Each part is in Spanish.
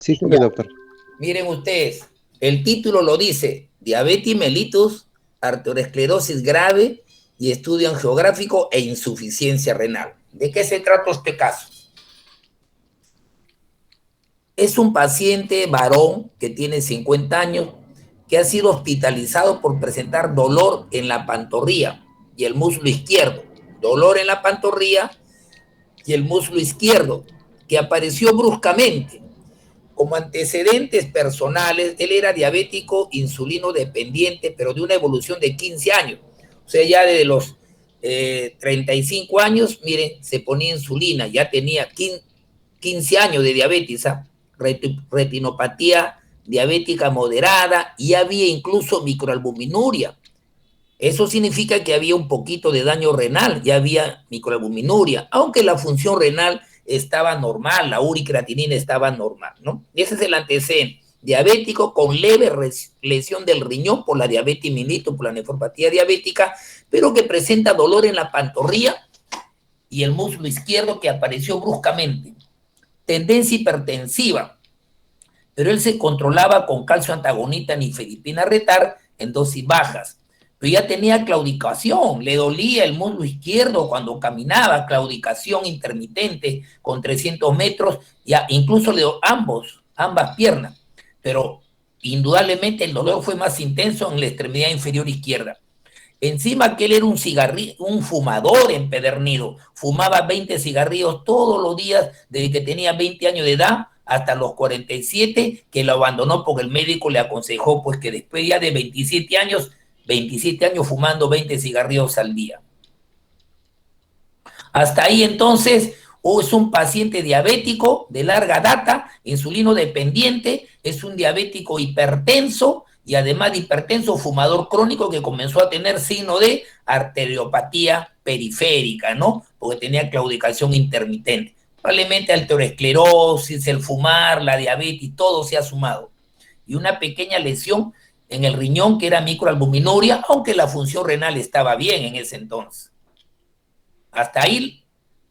Sí, está Ya, bien, doctor. miren ustedes, el título lo dice, diabetes mellitus, arteriosclerosis grave y estudio angiográfico e insuficiencia renal. ¿De qué se trata este caso? Es un paciente varón que tiene 50 años que ha sido hospitalizado por presentar dolor en la pantorrilla y el muslo izquierdo. Dolor en la pantorrilla y el muslo izquierdo, que apareció bruscamente. Como antecedentes personales, él era diabético insulino dependiente, pero de una evolución de 15 años. O sea, ya desde los 35 años, miren, se ponía insulina, ya tenía 15 años de diabetes, ¿ah? Retinopatía diabética moderada y había incluso microalbuminuria. Eso significa que había un poquito de daño renal, ya había microalbuminuria, aunque la función renal estaba normal, la uricreatinina estaba normal, ¿no? Ese es el antecedente. Diabético con leve lesión del riñón por la diabetes mellitus, por la nefropatía diabética, pero que presenta dolor en la pantorrilla y el muslo izquierdo que apareció bruscamente. Tendencia hipertensiva, pero él se controlaba con calcio antagonista nifedipina retar en dosis bajas. Pero ya tenía claudicación, le dolía el muslo izquierdo cuando caminaba, claudicación intermitente con 300 metros, ya incluso le dio ambas piernas. Pero indudablemente el dolor fue más intenso en la extremidad inferior izquierda. Encima que él era un fumador empedernido, fumaba 20 cigarrillos todos los días desde que tenía 20 años de edad hasta los 47, que lo abandonó porque el médico le aconsejó pues que después ya de 27 años fumando 20 cigarrillos al día. Hasta ahí entonces es un paciente diabético de larga data, insulino dependiente, es un diabético hipertenso y además de hipertenso, fumador crónico que comenzó a tener signo de arteriopatía periférica, ¿no? Porque tenía claudicación intermitente. Probablemente arteriosclerosis, el fumar, la diabetes, todo se ha sumado. Y una pequeña lesión en el riñón que era microalbuminuria, aunque la función renal estaba bien en ese entonces. Hasta ahí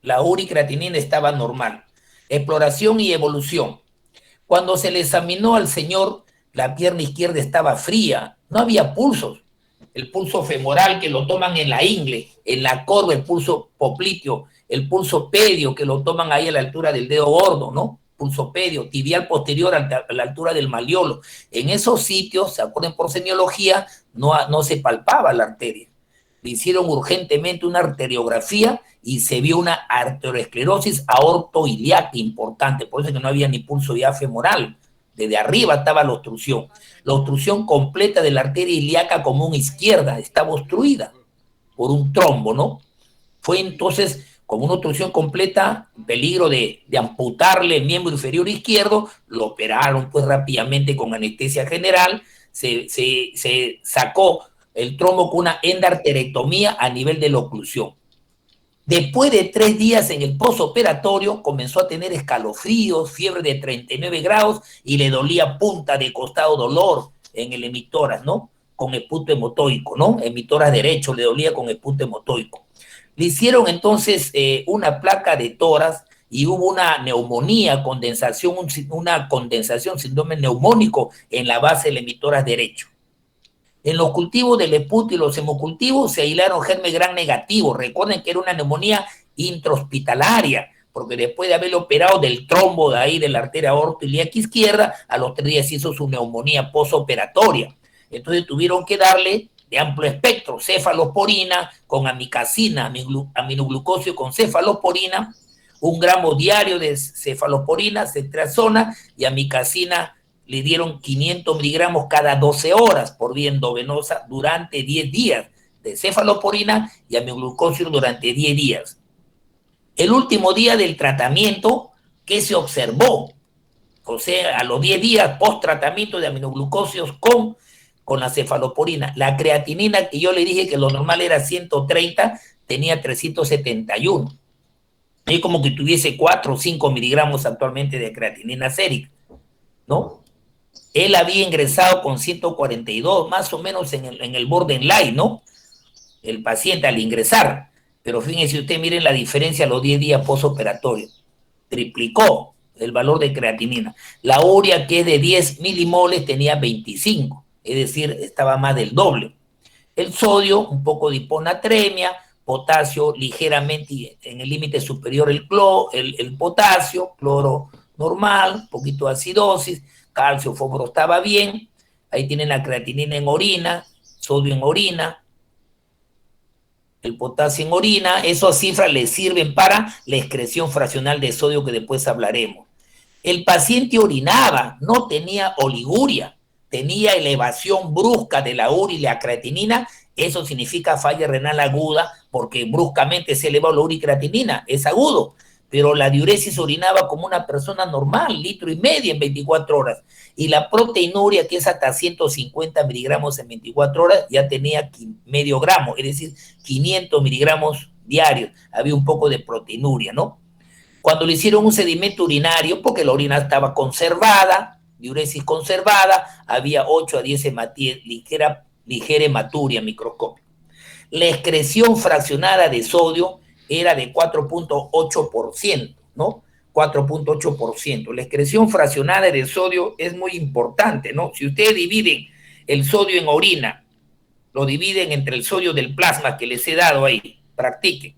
la uricreatinina estaba normal. Exploración y evolución. Cuando se le examinó al señor, la pierna izquierda estaba fría, no había pulsos. El pulso femoral que lo toman en la ingle, en la corva, el pulso popliteo, el pulso pedio que lo toman ahí a la altura del dedo gordo, ¿no? Pulso pedio, tibial posterior a la altura del maliolo. En esos sitios, se acuerdan por semiología, no se palpaba la arteria. Le hicieron urgentemente una arteriografía y se vio una arteriosclerosis aortoiliaca importante, por eso es que no había ni pulso ya femoral. Desde arriba estaba la obstrucción completa de la arteria ilíaca común izquierda estaba obstruida por un trombo, ¿no? Fue entonces como una obstrucción completa, peligro de amputarle el miembro inferior izquierdo, lo operaron pues rápidamente con anestesia general, se sacó el trombo con una endarterectomía a nivel de la oclusión. Después de 3 días en el postoperatorio, comenzó a tener escalofríos, fiebre de 39 grados y le dolía punta de costado, dolor en el emitoras, ¿no? Con esputo hemotoico, ¿no? Emitoras derecho le dolía con esputo hemotoico. Le hicieron entonces una placa de tórax y hubo una neumonía, una condensación, síndrome neumónico en la base del emitoras derecho. En los cultivos del esputo y los hemocultivos se aislaron germes gran negativos. Recuerden que era una neumonía intrahospitalaria, porque después de haberlo operado del trombo de ahí de la arteria aortoiliaca izquierda, a los 3 días hizo su neumonía postoperatoria. Entonces tuvieron que darle de amplio espectro, cefalosporina con amicacina, aminoglucosio con cefalosporina, 1 gramo diario de cefalosporina, cetrazona y amicacina le dieron 500 miligramos cada 12 horas por vía endovenosa durante 10 días de cefalosporina y aminoglucosio durante 10 días. El último día del tratamiento, ¿qué se observó? O sea, a los 10 días post tratamiento de aminoglucosios con la cefalosporina. La creatinina, que yo le dije que lo normal era 130, tenía 371. Es como que tuviese 4 o 5 miligramos actualmente de creatinina sérica, ¿no? Él había ingresado con 142, más o menos en el borderline, ¿no? El paciente al ingresar. Pero fíjense usted, miren la diferencia a los 10 días postoperatorio. Triplicó. el valor de creatinina. La urea, que es de 10 milimoles, tenía 25, es decir, estaba más del doble. El sodio, un poco de hiponatremia, potasio ligeramente en el límite superior el potasio, cloro normal, un poquito de acidosis, calcio, fósforo estaba bien, ahí tienen la creatinina en orina, sodio en orina, el potasio en orina, esas cifras le sirven para la excreción fraccional de sodio que después hablaremos. El paciente orinaba, no tenía oliguria, tenía elevación brusca de la urea y la creatinina, eso significa falla renal aguda porque bruscamente se eleva la urea y creatinina, es agudo, pero la diuresis orinaba como una persona normal, 1,5 litros en 24 horas, y la proteinuria, que es hasta 150 miligramos en 24 horas, ya tenía medio gramo, es decir, 500 miligramos diarios, había un poco de proteinuria, ¿no? Cuando le hicieron un sedimento urinario, porque la orina estaba conservada, diuresis conservada, había 8 a 10 ligera hematuria microscópica. La excreción fraccionada de sodio era de 4.8%, ¿no? 4.8%. La excreción fraccionada de sodio es muy importante, ¿no? Si ustedes dividen el sodio en orina, lo dividen entre el sodio del plasma que les he dado ahí, practiquen.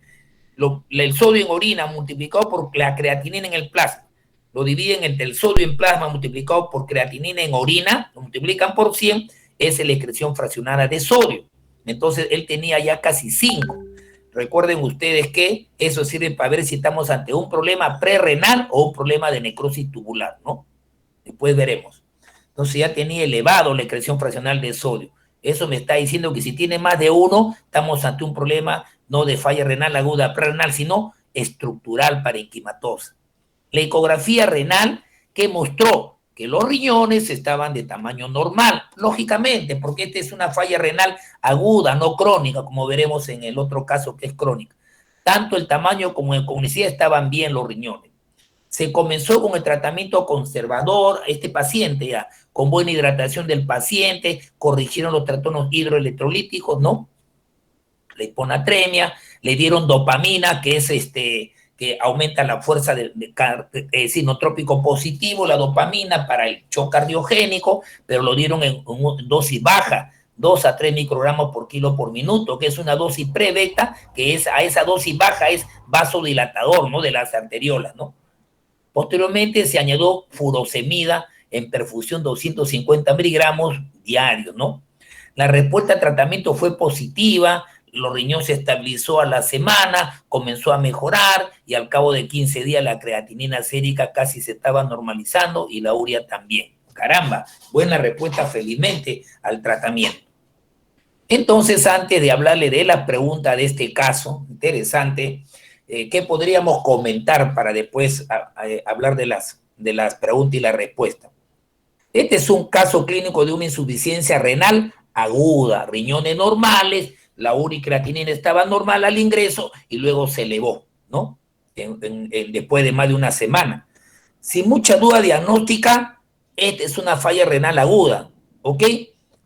El sodio en orina multiplicado por la creatinina en el plasma, lo dividen entre el sodio en plasma multiplicado por creatinina en orina, lo multiplican por 100, es la excreción fraccionada de sodio. Entonces él tenía ya casi 5. Recuerden ustedes que eso sirve para ver si estamos ante un problema prerrenal o un problema de necrosis tubular, ¿no? Después veremos. Entonces ya tenía elevado la excreción fraccional de sodio. Eso me está diciendo que si tiene más de 1, estamos ante un problema no de falla renal aguda prerrenal, sino estructural parenquimatosa. La ecografía renal que mostró que los riñones estaban de tamaño normal, lógicamente, porque esta es una falla renal aguda, no crónica, como veremos en el otro caso que es crónica. Tanto el tamaño como la conicidad estaban bien los riñones. Se comenzó con el tratamiento conservador, este paciente ya, con buena hidratación del paciente, corrigieron los trastornos hidroelectrolíticos, ¿no? La hiponatremia, le dieron dopamina, que es que aumenta la fuerza sinotrópico positivo, la dopamina para el shock cardiogénico, pero lo dieron en dosis baja, 2 a 3 microgramos por kilo por minuto, que es una dosis pre-beta, que es a esa dosis baja es vasodilatador, ¿no? De las arteriolas, ¿no? Posteriormente se añadió furosemida en perfusión 250 miligramos diarios, ¿no? La respuesta al tratamiento fue positiva, los riñones se estabilizó a la semana, comenzó a mejorar y al cabo de 15 días la creatinina sérica casi se estaba normalizando y la urea también. Caramba, buena respuesta felizmente al tratamiento. Entonces, antes de hablarle de la pregunta de este caso, interesante, ¿qué podríamos comentar para después hablar de las preguntas y la respuesta? Este es un caso clínico de una insuficiencia renal aguda, riñones normales, la urea y creatinina estaba normal al ingreso y luego se elevó, ¿no? Después de más de una semana. Sin mucha duda diagnóstica, esta es una falla renal aguda, ¿ok?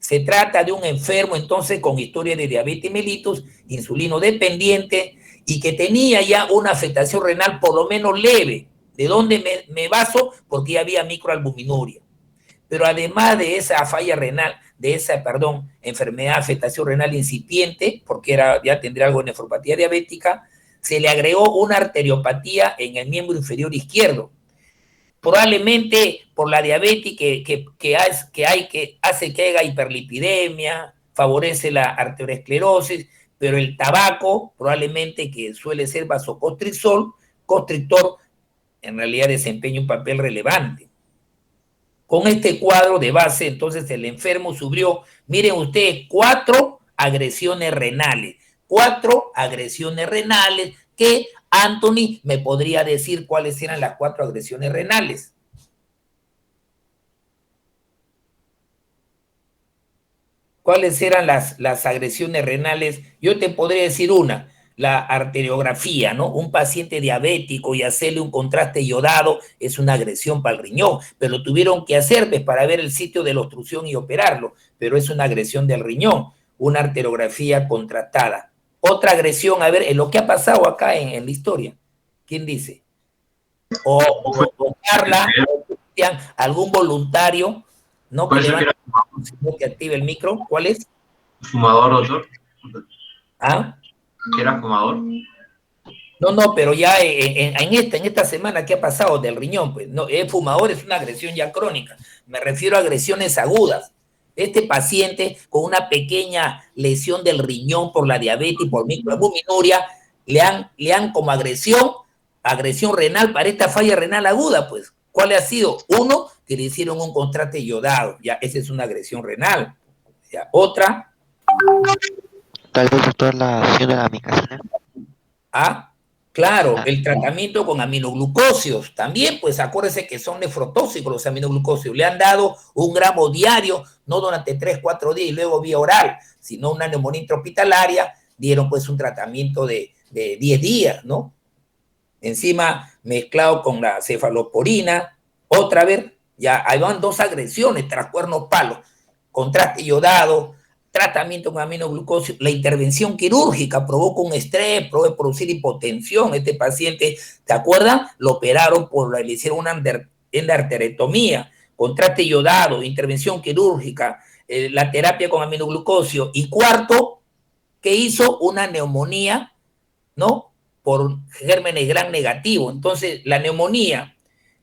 Se trata de un enfermo entonces con historia de diabetes mellitus, insulino dependiente y que tenía ya una afectación renal por lo menos leve. ¿De dónde me baso? Porque ya había microalbuminuria. Pero además de esa falla renal, de esa, enfermedad, afectación renal incipiente, porque ya tendría algo de nefropatía diabética, se le agregó una arteriopatía en el miembro inferior izquierdo. Probablemente por la diabetes que hace que haya hiperlipidemia, favorece la arteriosclerosis, pero el tabaco, probablemente que suele ser vasoconstrictor, en realidad desempeña un papel relevante. Con este cuadro de base, entonces el enfermo sufrió, miren ustedes, 4 agresiones renales. 4 agresiones renales que Anthony me podría decir cuáles eran las 4 agresiones renales. ¿Cuáles eran las agresiones renales? Yo te podría decir una, la arteriografía, ¿no? Un paciente diabético y hacerle un contraste iodado es una agresión para el riñón, pero lo tuvieron que hacer pues, para ver el sitio de la obstrucción y operarlo, pero es una agresión del riñón, una arteriografía contrastada. Otra agresión, a ver, en lo que ha pasado acá en la historia. ¿Quién dice? o Carla, o Cristian, algún voluntario, ¿no? Que levante que active el micro. ¿Cuál es? Fumador, doctor. ¿Ah? ¿Que era fumador? No, pero ya en esta semana que ha pasado del riñón, pues, no, fumador es una agresión ya crónica. Me refiero a agresiones agudas. Este paciente con una pequeña lesión del riñón por la diabetes y por microalbuminuria, le han como agresión renal para esta falla renal aguda, pues. ¿Cuál ha sido? Uno, que le hicieron un contraste iodado. Ya, esa es una agresión renal. Ya, otra. Tal vez, doctor, la acción de la amicacina. Ah, claro, el tratamiento con aminoglucósidos. También, pues acuérdense que son nefrotóxicos los aminoglucósidos. Le han dado 1 gramo diario, no durante 3, 4 días y luego vía oral, sino una neumonía intrahospitalaria. Dieron pues un tratamiento de 10 días, ¿no? Encima mezclado con la cefalosporina. Otra vez, ya ahí van 2 agresiones tras cuernos palos. Contraste iodado, tratamiento con aminoglucósidos, la intervención quirúrgica provoca un estrés, puede producir hipotensión. Este paciente, ¿te acuerdas? Lo operaron, le hicieron una endarterectomía, contraste iodado, intervención quirúrgica, la terapia con aminoglucósidos. Y cuarto, que hizo una neumonía, ¿no? Por gérmenes gram negativo. Entonces, la neumonía,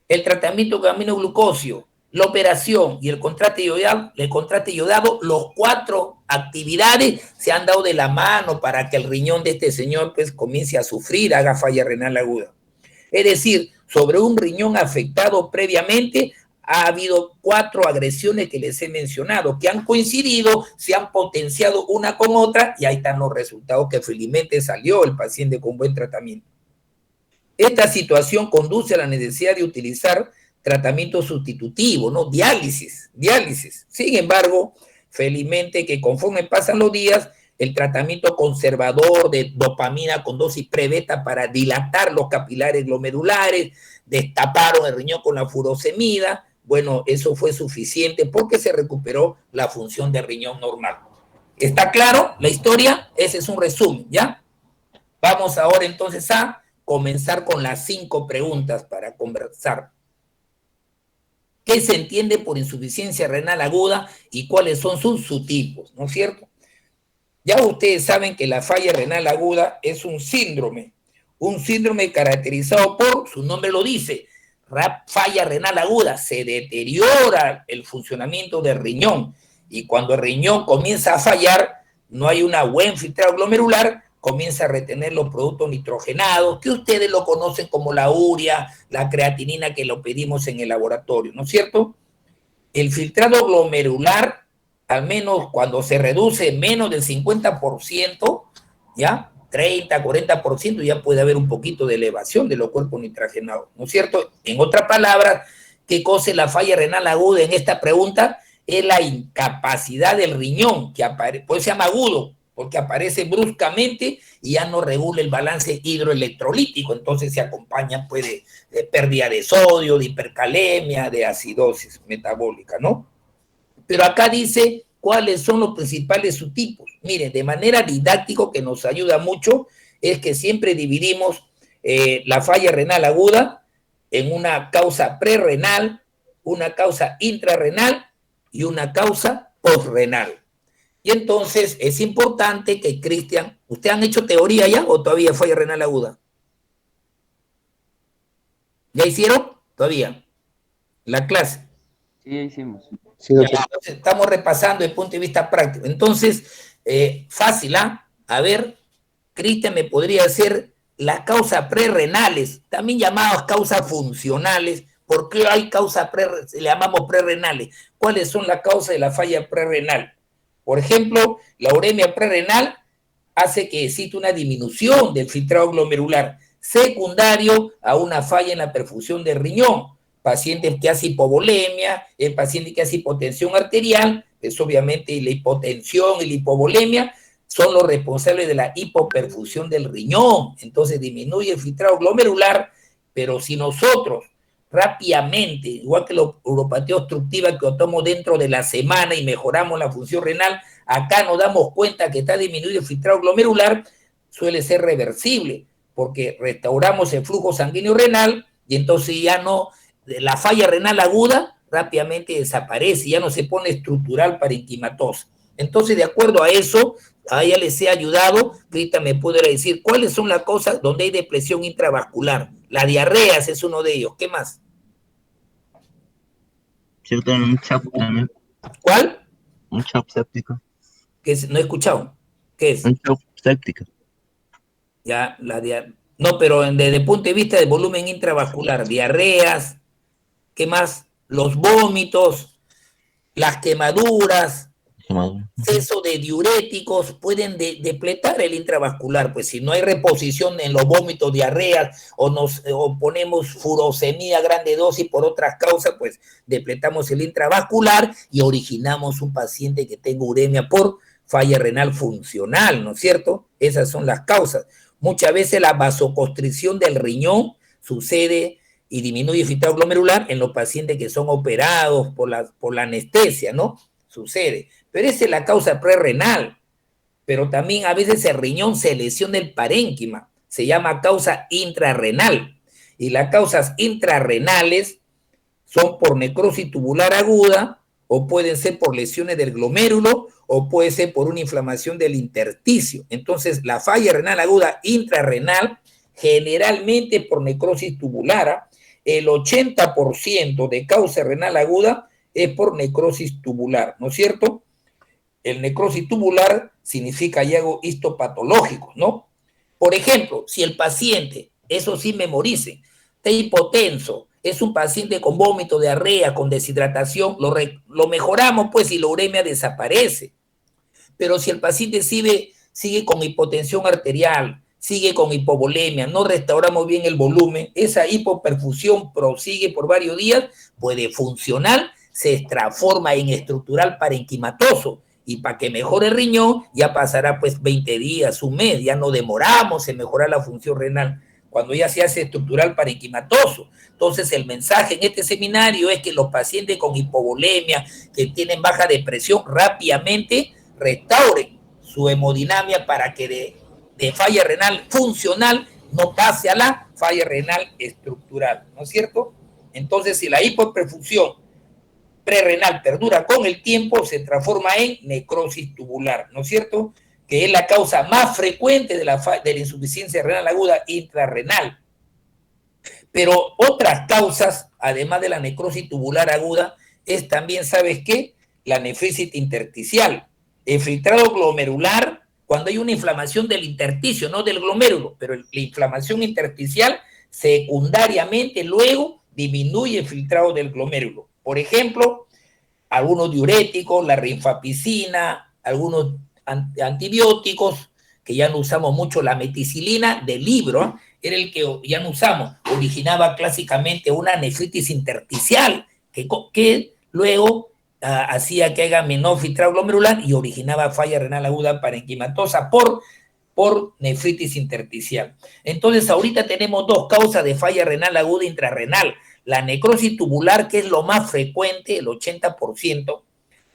el tratamiento con aminoglucósidos, la operación y el contraste iodado, los 4 actividades se han dado de la mano para que el riñón de este señor pues comience a sufrir, haga falla renal aguda. Es decir, sobre un riñón afectado previamente ha habido 4 agresiones que les he mencionado, que han coincidido, se han potenciado una con otra y ahí están los resultados que felizmente salió el paciente con buen tratamiento. Esta situación conduce a la necesidad de utilizar tratamiento sustitutivo, ¿no? Diálisis. Sin embargo, felizmente que conforme pasan los días, el tratamiento conservador de dopamina con dosis pre-beta para dilatar los capilares glomerulares, destaparon el riñón con la furosemida, bueno, eso fue suficiente porque se recuperó la función del riñón normal. ¿Está claro la historia? Ese es un resumen, ¿ya? Vamos ahora entonces a comenzar con las 5 preguntas para conversar. ¿Qué se entiende por insuficiencia renal aguda y cuáles son sus subtipos? ¿No es cierto? Ya ustedes saben que la falla renal aguda es un síndrome caracterizado por, su nombre lo dice, falla renal aguda, se deteriora el funcionamiento del riñón y cuando el riñón comienza a fallar, no hay una buen filtrado glomerular, comienza a retener los productos nitrogenados, que ustedes lo conocen como la urea, la creatinina que lo pedimos en el laboratorio, ¿no es cierto? El filtrado glomerular, al menos cuando se reduce menos del 50%, ¿ya? 30, 40%, ya puede haber un poquito de elevación de los cuerpos nitrogenados, ¿no es cierto? En otras palabras, ¿qué cosa es la falla renal aguda en esta pregunta? Es la incapacidad del riñón, que aparece, pues se llama agudo, porque aparece bruscamente y ya no regula el balance hidroelectrolítico, entonces se acompaña pues, de pérdida de sodio, de hipercalemia, de acidosis metabólica, ¿no? Pero acá dice cuáles son los principales subtipos. Miren, de manera didáctica que nos ayuda mucho, es que siempre dividimos la falla renal aguda en una causa prerrenal, una causa intrarrenal y una causa postrenal. Y entonces es importante que Cristian, ¿ustedes han hecho teoría ya o todavía falla renal aguda? ¿Ya hicieron? Todavía. La clase. Sí, ya hicimos. Sí, ya, entonces, estamos repasando desde el punto de vista práctico. Entonces, fácil, ¿ah? A ver, Cristian me podría decir las causas prerrenales, también llamadas causas funcionales. ¿Por qué hay causas le llamamos prerrenales? ¿Cuáles son las causas de la falla prerrenal? Por ejemplo, la uremia prerrenal hace que exista una disminución del filtrado glomerular secundario a una falla en la perfusión del riñón. Pacientes que hacen hipovolemia, el paciente que hace hipotensión arterial, pues obviamente la hipotensión y la hipovolemia son los responsables de la hipoperfusión del riñón. Entonces disminuye el filtrado glomerular, pero si nosotros rápidamente, igual que la uropatía obstructiva que tomamos dentro de la semana y mejoramos la función renal, acá nos damos cuenta que está disminuido el filtrado glomerular, suele ser reversible, porque restauramos el flujo sanguíneo renal y entonces ya no, la falla renal aguda rápidamente desaparece, ya no se pone estructural parenquimatosa. Entonces, de acuerdo a eso, a ella les he ayudado. Ahorita me pudiera decir cuáles son las cosas donde hay depresión intravascular. La diarrea es uno de ellos. ¿Qué más? Cierto, un shock también. ¿Cuál? Un shock séptico. ¿Qué es? No he escuchado. ¿Qué es? Un shock séptico. Ya, la diarrea. No, pero desde el punto de vista del volumen intravascular, diarreas, ¿qué más? Los vómitos, las quemaduras, exceso de diuréticos pueden depletar el intravascular, pues si no hay reposición en los vómitos, diarreas, o ponemos furosemida grande dosis por otras causas, pues depletamos el intravascular y originamos un paciente que tenga uremia por falla renal funcional, ¿no es cierto? Esas son las causas. Muchas veces la vasoconstricción del riñón sucede y disminuye el filtrado glomerular en los pacientes que son operados por la anestesia, ¿no? Sucede. Pero esa es la causa prerrenal. Pero también a veces el riñón se lesiona el parénquima. Se llama causa intrarrenal. Y las causas intrarrenales son por necrosis tubular aguda, o pueden ser por lesiones del glomérulo, o puede ser por una inflamación del intersticio. Entonces, la falla renal aguda intrarrenal, generalmente por necrosis tubular, el 80% de causa renal aguda es por necrosis tubular, ¿no es cierto? El necrosis tubular significa hallazgos histopatológicos, ¿no? Por ejemplo, si el paciente, eso sí memoricen, está hipotenso, es un paciente con vómito, diarrea, con deshidratación, lo mejoramos pues y la uremia desaparece. Pero si el paciente sigue con hipotensión arterial, sigue con hipovolemia, no restauramos bien el volumen, esa hipoperfusión prosigue por varios días, puede funcionar, se transforma en estructural parenquimatoso, y para que mejore el riñón ya pasará pues 20 días, un mes, ya no demoramos en mejorar la función renal, cuando ya se hace estructural parenquimatoso. Entonces el mensaje en este seminario es que los pacientes con hipovolemia, que tienen baja depresión, rápidamente restauren su hemodinamia para que de falla renal funcional no pase a la falla renal estructural, ¿no es cierto? Entonces, si la hipoperfusión prerrenal perdura con el tiempo, se transforma en necrosis tubular, ¿no es cierto? Que es la causa más frecuente de la insuficiencia renal aguda intrarrenal. Pero otras causas, además de la necrosis tubular aguda, es también, ¿sabes qué? La nefritis intersticial, el filtrado glomerular, cuando hay una inflamación del intersticio, no del glomérulo, pero la inflamación intersticial secundariamente luego disminuye el filtrado del glomérulo. Por ejemplo, algunos diuréticos, la rifampicina, algunos antibióticos, que ya no usamos mucho, la meticilina del libro, era el que ya no usamos, originaba clásicamente una nefritis intersticial, que luego hacía que haga menor filtrado glomerular y originaba falla renal aguda parenquimatosa por nefritis intersticial. Entonces, ahorita tenemos dos causas de falla renal aguda intrarrenal. La necrosis tubular, que es lo más frecuente, el 80%,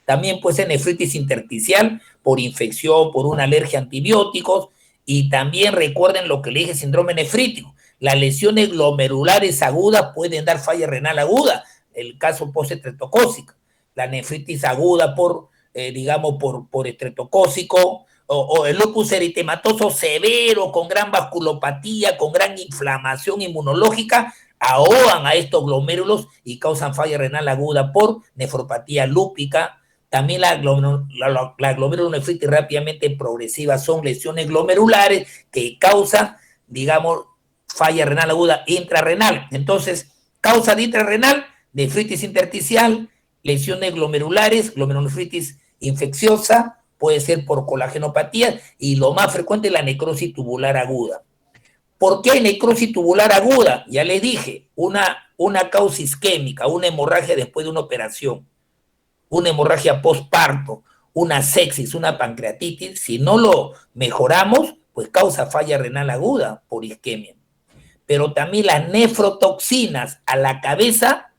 también puede ser nefritis intersticial por infección, por una alergia a antibióticos, y también recuerden lo que le dije, síndrome nefrítico. Las lesiones glomerulares agudas pueden dar falla renal aguda, el caso postestreptocócico. La nefritis aguda por estreptocócico, o el lupus eritematoso severo con gran vasculopatía, con gran inflamación inmunológica, ahogan a estos glomérulos y causan falla renal aguda por nefropatía lúpica. También la glomerulonefritis rápidamente progresiva son lesiones glomerulares que causan, digamos, falla renal aguda intrarrenal. Entonces, causa de intrarrenal, nefritis intersticial, lesiones glomerulares, glomerulonefritis infecciosa, puede ser por colagenopatía, y lo más frecuente es la necrosis tubular aguda. ¿Por qué hay necrosis tubular aguda? Ya les dije, una causa isquémica, una hemorragia después de una operación, una hemorragia postparto, una sepsis, una pancreatitis, si no lo mejoramos, pues causa falla renal aguda por isquemia. Pero también las nefrotoxinas a la cabeza,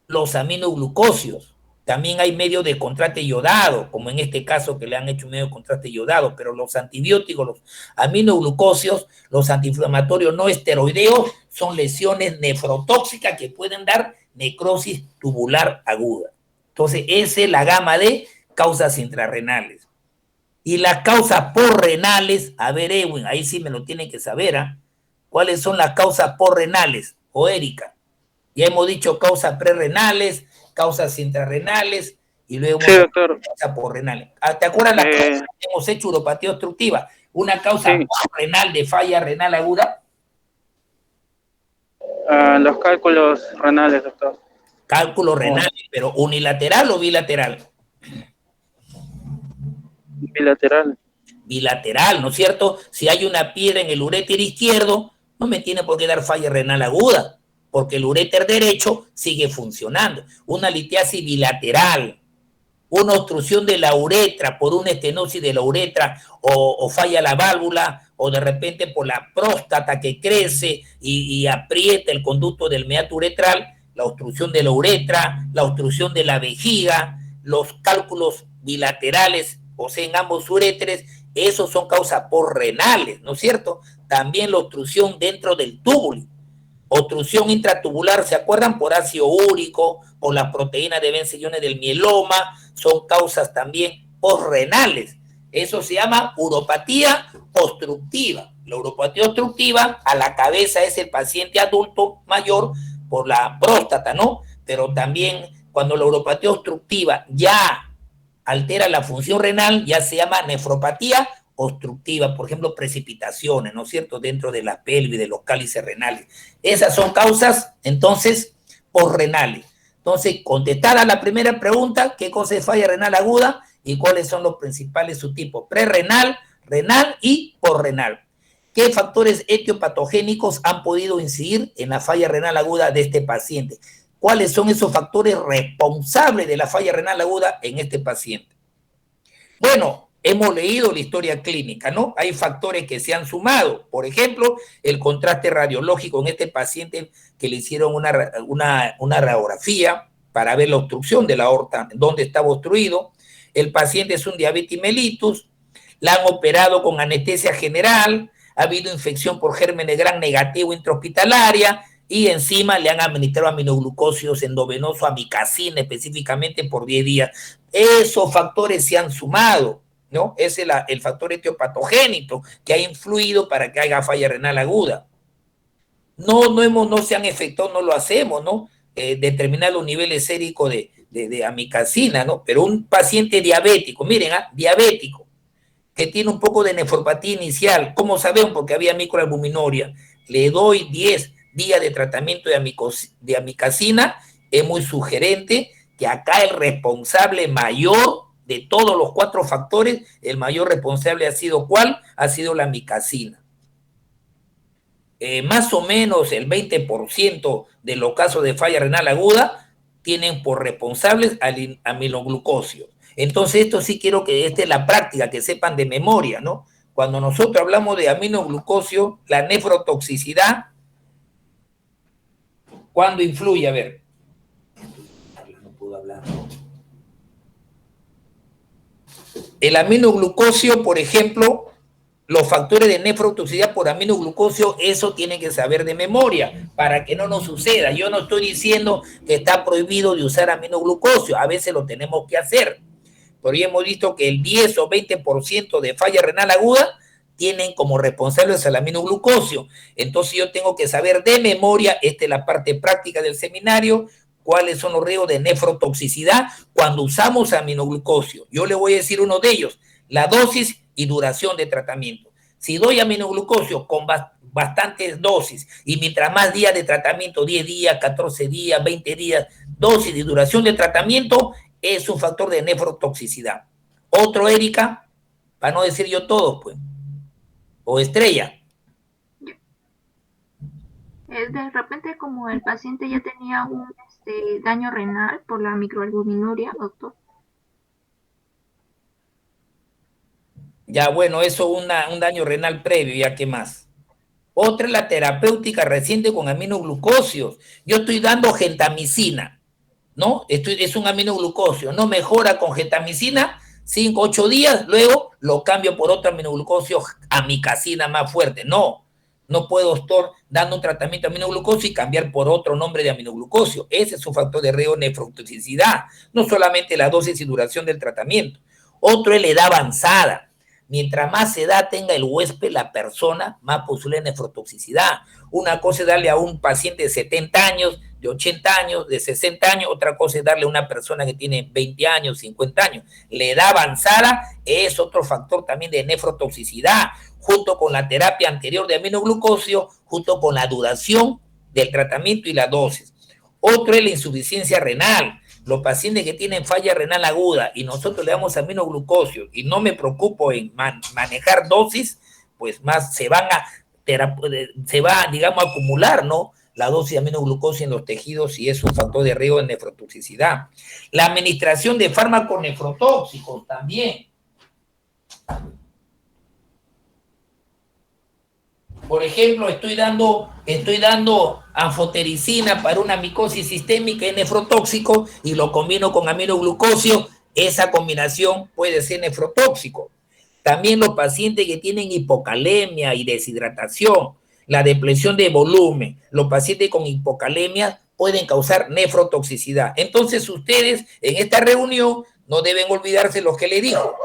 los aminoglucósidos. También hay medios de contraste iodado, como en este caso que le han hecho un medio de contraste iodado, pero los antibióticos, los aminoglucósidos, los antiinflamatorios no esteroideos son lesiones nefrotóxicas que pueden dar necrosis tubular aguda. Entonces, esa es la gama de causas intrarrenales. Y las causas porrenales, a ver, Edwin, ahí sí me lo tienen que saber, ¿eh? ¿Cuáles son las causas porrenales? O Erika, ya hemos dicho causas prerrenales, causas intrarrenales, y luego Sí, doctor. causas porrenales. ¿Te acuerdas las causas que hemos hecho uropatía obstructiva? Una causa Sí. porrenal de falla renal aguda. Los cálculos renales, doctor. Cálculo renal, pero unilateral o bilateral. Bilateral. Bilateral, ¿no es cierto? Si hay una piedra en el uréter izquierdo, no me tiene por qué dar falla renal aguda, porque el uréter derecho sigue funcionando. Una litiasis bilateral, una obstrucción de la uretra por una estenosis de la uretra o falla la válvula, o de repente por la próstata que crece y aprieta el conducto del meato uretral, la obstrucción de la uretra, la obstrucción de la vejiga, los cálculos bilaterales, o sea, en ambos uréteres, esos son causas porrenales, ¿no es cierto? También la obstrucción dentro del túbulo, obstrucción intratubular, ¿se acuerdan? Por ácido úrico, por las proteínas de benzoiones del mieloma, son causas también posrenales. Eso se llama uropatía obstructiva. La uropatía obstructiva, a la cabeza es el paciente adulto mayor por la próstata, ¿no? Pero también cuando la uropatía obstructiva ya altera la función renal, ya se llama nefropatía obstructiva, por ejemplo, precipitaciones, ¿no es cierto?, dentro de la pelvis, de los cálices renales. Esas son causas, entonces, posrenales. Entonces, contestada la primera pregunta, ¿qué cosa es falla renal aguda y cuáles son los principales subtipos? Prerrenal, renal y posrenal. ¿Qué factores etiopatogénicos han podido incidir en la falla renal aguda de este paciente? ¿Cuáles son esos factores responsables de la falla renal aguda en este paciente? Bueno, hemos leído la historia clínica, ¿no? Hay factores que se han sumado. Por ejemplo, el contraste radiológico en este paciente que le hicieron una radiografía para ver la obstrucción de la aorta, dónde estaba obstruido. El paciente es un diabetes mellitus, la han operado con anestesia general, ha habido infección por gérmenes gram negativo intrahospitalaria, y encima le han administrado aminoglucósidos endovenoso, amicacina específicamente por 10 días. Esos factores se han sumado, ¿no? Ese es el factor etiopatogénico que ha influido para que haya falla renal aguda. No se han efectuado, no lo hacemos, ¿no? Determinar los niveles séricos de amicacina, ¿no? Pero un paciente diabético, miren, diabético, que tiene un poco de nefropatía inicial, ¿cómo sabemos? Porque había microalbuminuria, le doy 10 días de tratamiento de amicacina, es muy sugerente que acá el responsable mayor de todos los 4 factores, el mayor responsable ha sido ¿cuál? Ha sido la amicacina. Más o menos el 20% de los casos de falla renal aguda tienen por responsables aminoglucósidos. Entonces esto sí quiero que esta es la práctica, que sepan de memoria, ¿no? Cuando nosotros hablamos de aminoglucosio, la nefrotoxicidad, ¿cuándo influye? A ver. No puedo hablar. El aminoglucosio, por ejemplo, los factores de nefrotoxicidad por aminoglucosio, eso tienen que saber de memoria para que no nos suceda. Yo no estoy diciendo que está prohibido de usar aminoglucosio, a veces lo tenemos que hacer. Pero ya hemos visto que el 10 o 20% de falla renal aguda tienen como responsables al aminoglucosio. Entonces yo tengo que saber de memoria, esta es la parte práctica del seminario, cuáles son los riesgos de nefrotoxicidad cuando usamos aminoglucosio. Yo le voy a decir uno de ellos, la dosis y duración de tratamiento. Si doy aminoglucosio con bastantes dosis y mientras más días de tratamiento, 10 días, 14 días, 20 días, dosis y duración de tratamiento, es un factor de nefrotoxicidad. Otro, Erika, para no decir yo todos, pues. O Estrella. De repente, como el paciente ya tenía un daño renal por la microalbuminuria, doctor. Ya, bueno, eso un daño renal previo, ya, ¿qué más? Otra es la terapéutica reciente con aminoglucosios. Yo estoy dando gentamicina, ¿no? Es un aminoglucosio, no mejora con gentamicina, 5, 8 días, luego lo cambio por otro aminoglucosio, amicacina más fuerte. No No puedo estar dando un tratamiento de aminoglucosio y cambiar por otro nombre de aminoglucosio. Ese es un factor de riesgo de nefrotoxicidad. No solamente la dosis y duración del tratamiento. Otro es la edad avanzada. Mientras más edad tenga el huésped, la persona, más posible de nefrotoxicidad. Una cosa es darle a un paciente de 70 años, de 80 años, de 60 años. Otra cosa es darle a una persona que tiene 20 años, 50 años. La edad avanzada es otro factor también de nefrotoxicidad, junto con la terapia anterior de aminoglucosio, junto con la duración del tratamiento y la dosis. Otro es la insuficiencia renal. Los pacientes que tienen falla renal aguda y nosotros le damos aminoglucosio y no me preocupo en manejar dosis, pues más se va, digamos, a acumular, ¿no?, la dosis de aminoglucosio en los tejidos y es un factor de riesgo de nefrotoxicidad. La administración de fármacos nefrotóxicos también. Por ejemplo, estoy dando anfotericina para una micosis sistémica y nefrotóxico y lo combino con aminoglucosio. Esa combinación puede ser nefrotóxico. También los pacientes que tienen hipocalemia y deshidratación, la depresión de volumen, los pacientes con hipocalemia pueden causar nefrotoxicidad. Entonces, ustedes en esta reunión no deben olvidarse lo que le dijo,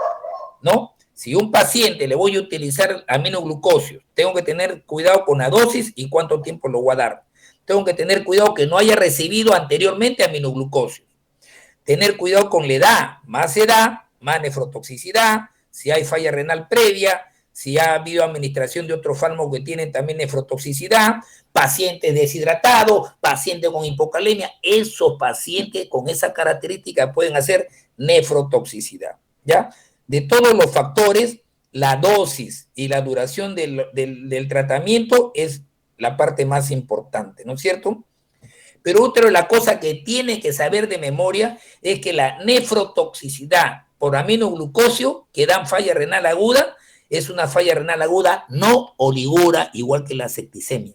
¿no? Si un paciente le voy a utilizar aminoglucosio, tengo que tener cuidado con la dosis y cuánto tiempo lo voy a dar. Tengo que tener cuidado que no haya recibido anteriormente aminoglucosio. Tener cuidado con la edad, más nefrotoxicidad, si hay falla renal previa, si ha habido administración de otros fármacos que tienen también nefrotoxicidad, pacientes deshidratados, pacientes con hipocalemia, esos pacientes con esa característica pueden hacer nefrotoxicidad, ¿ya? De todos los factores, la dosis y la duración del tratamiento es la parte más importante, ¿no es cierto? Pero otra de las cosas que tiene que saber de memoria es que la nefrotoxicidad por aminoglucosio que dan falla renal aguda es una falla renal aguda no oligura, igual que la septicemia.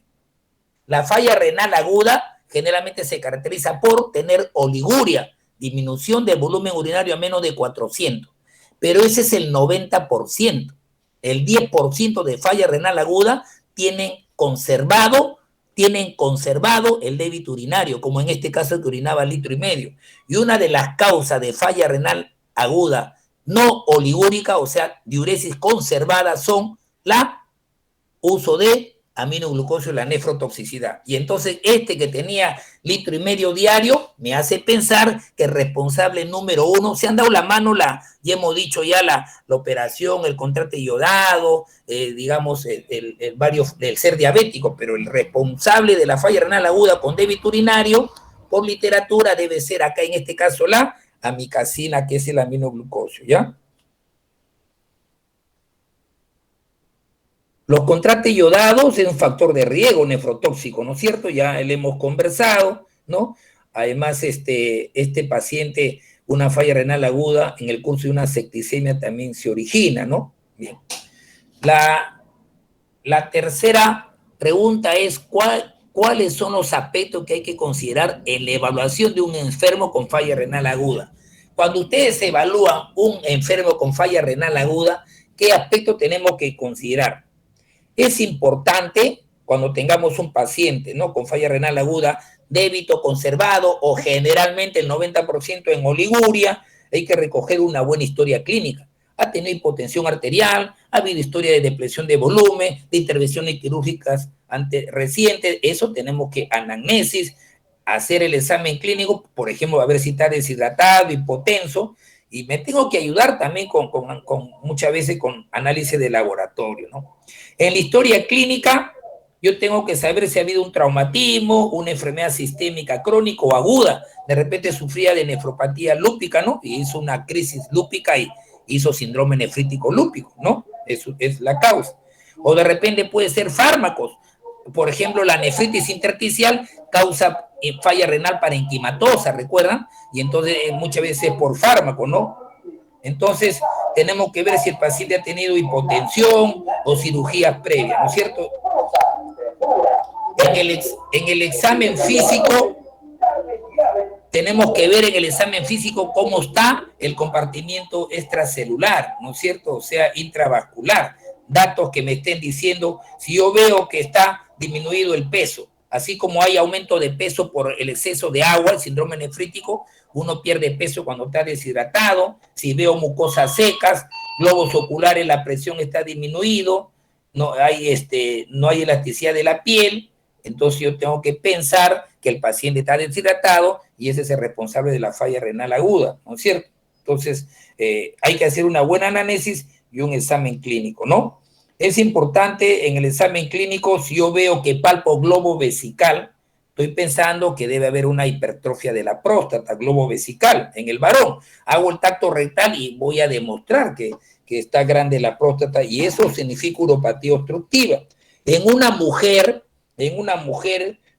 La falla renal aguda generalmente se caracteriza por tener oliguria, disminución del volumen urinario a menos de 400. Pero ese es el 90%. El 10% de falla renal aguda tienen conservado el débito urinario, como en este caso que urinaba 1,5 litros. Y una de las causas de falla renal aguda no oligúrica, o sea, diuresis conservada, son la uso de aminoglucosio, la nefrotoxicidad. Y entonces que tenía 1,5 litros diario me hace pensar que el responsable número 1, se han dado la mano, ya hemos dicho ya la operación, el contraste iodado, digamos, el ser diabético, pero el responsable de la falla renal aguda con débito urinario, por literatura, debe ser acá en este caso la amicacina, que es el aminoglucosio, ¿ya? Los contrastes iodados es un factor de riesgo nefrotóxico, ¿no es cierto? Ya le hemos conversado, ¿no? Además, este paciente, una falla renal aguda en el curso de una septicemia también se origina, ¿no? Bien. La tercera pregunta es, ¿cuáles son los aspectos que hay que considerar en la evaluación de un enfermo con falla renal aguda? Cuando ustedes evalúan un enfermo con falla renal aguda, ¿qué aspectos tenemos que considerar? Es importante, cuando tengamos un paciente, ¿no?, con falla renal aguda, débito conservado o generalmente el 90% en oliguria, hay que recoger una buena historia clínica. Ha tenido hipotensión arterial, ha habido historia de depresión de volumen, de intervenciones quirúrgicas recientes, eso tenemos que anamnesis, hacer el examen clínico, por ejemplo, a ver si está deshidratado, hipotenso, y me tengo que ayudar también muchas veces con análisis de laboratorio, ¿no? En la historia clínica, yo tengo que saber si ha habido un traumatismo, una enfermedad sistémica crónica o aguda. De repente sufría de nefropatía lúpica, ¿no? Y hizo una crisis lúpica y hizo síndrome nefrítico lúpico, ¿no? Eso es la causa. O de repente puede ser fármacos. Por ejemplo, la nefritis intersticial causa falla renal parenquimatosa, ¿recuerdan? Y entonces muchas veces es por fármaco, ¿no? Entonces tenemos que ver si el paciente ha tenido hipotensión o cirugías previas, ¿no es cierto? En el examen físico, tenemos que ver en el examen físico cómo está el compartimiento extracelular, ¿no es cierto? O sea, intravascular. datos que me estén diciendo si yo veo que está disminuido el peso, así como hay aumento de peso por el exceso de agua, el síndrome nefrítico, uno pierde peso cuando está deshidratado, si veo mucosas secas, globos oculares, la presión está disminuido, no hay elasticidad de la piel, entonces yo tengo que pensar que el paciente está deshidratado y ese es el responsable de la falla renal aguda, ¿no es cierto? Entonces hay que hacer una buena análisis y un examen clínico, ¿no? Es importante en el examen clínico, si yo veo que palpo globo vesical, estoy pensando que debe haber una hipertrofia de la próstata, globo vesical, en el varón. Hago el tacto rectal y voy a demostrar que está grande la próstata y eso significa uropatía obstructiva. En una mujer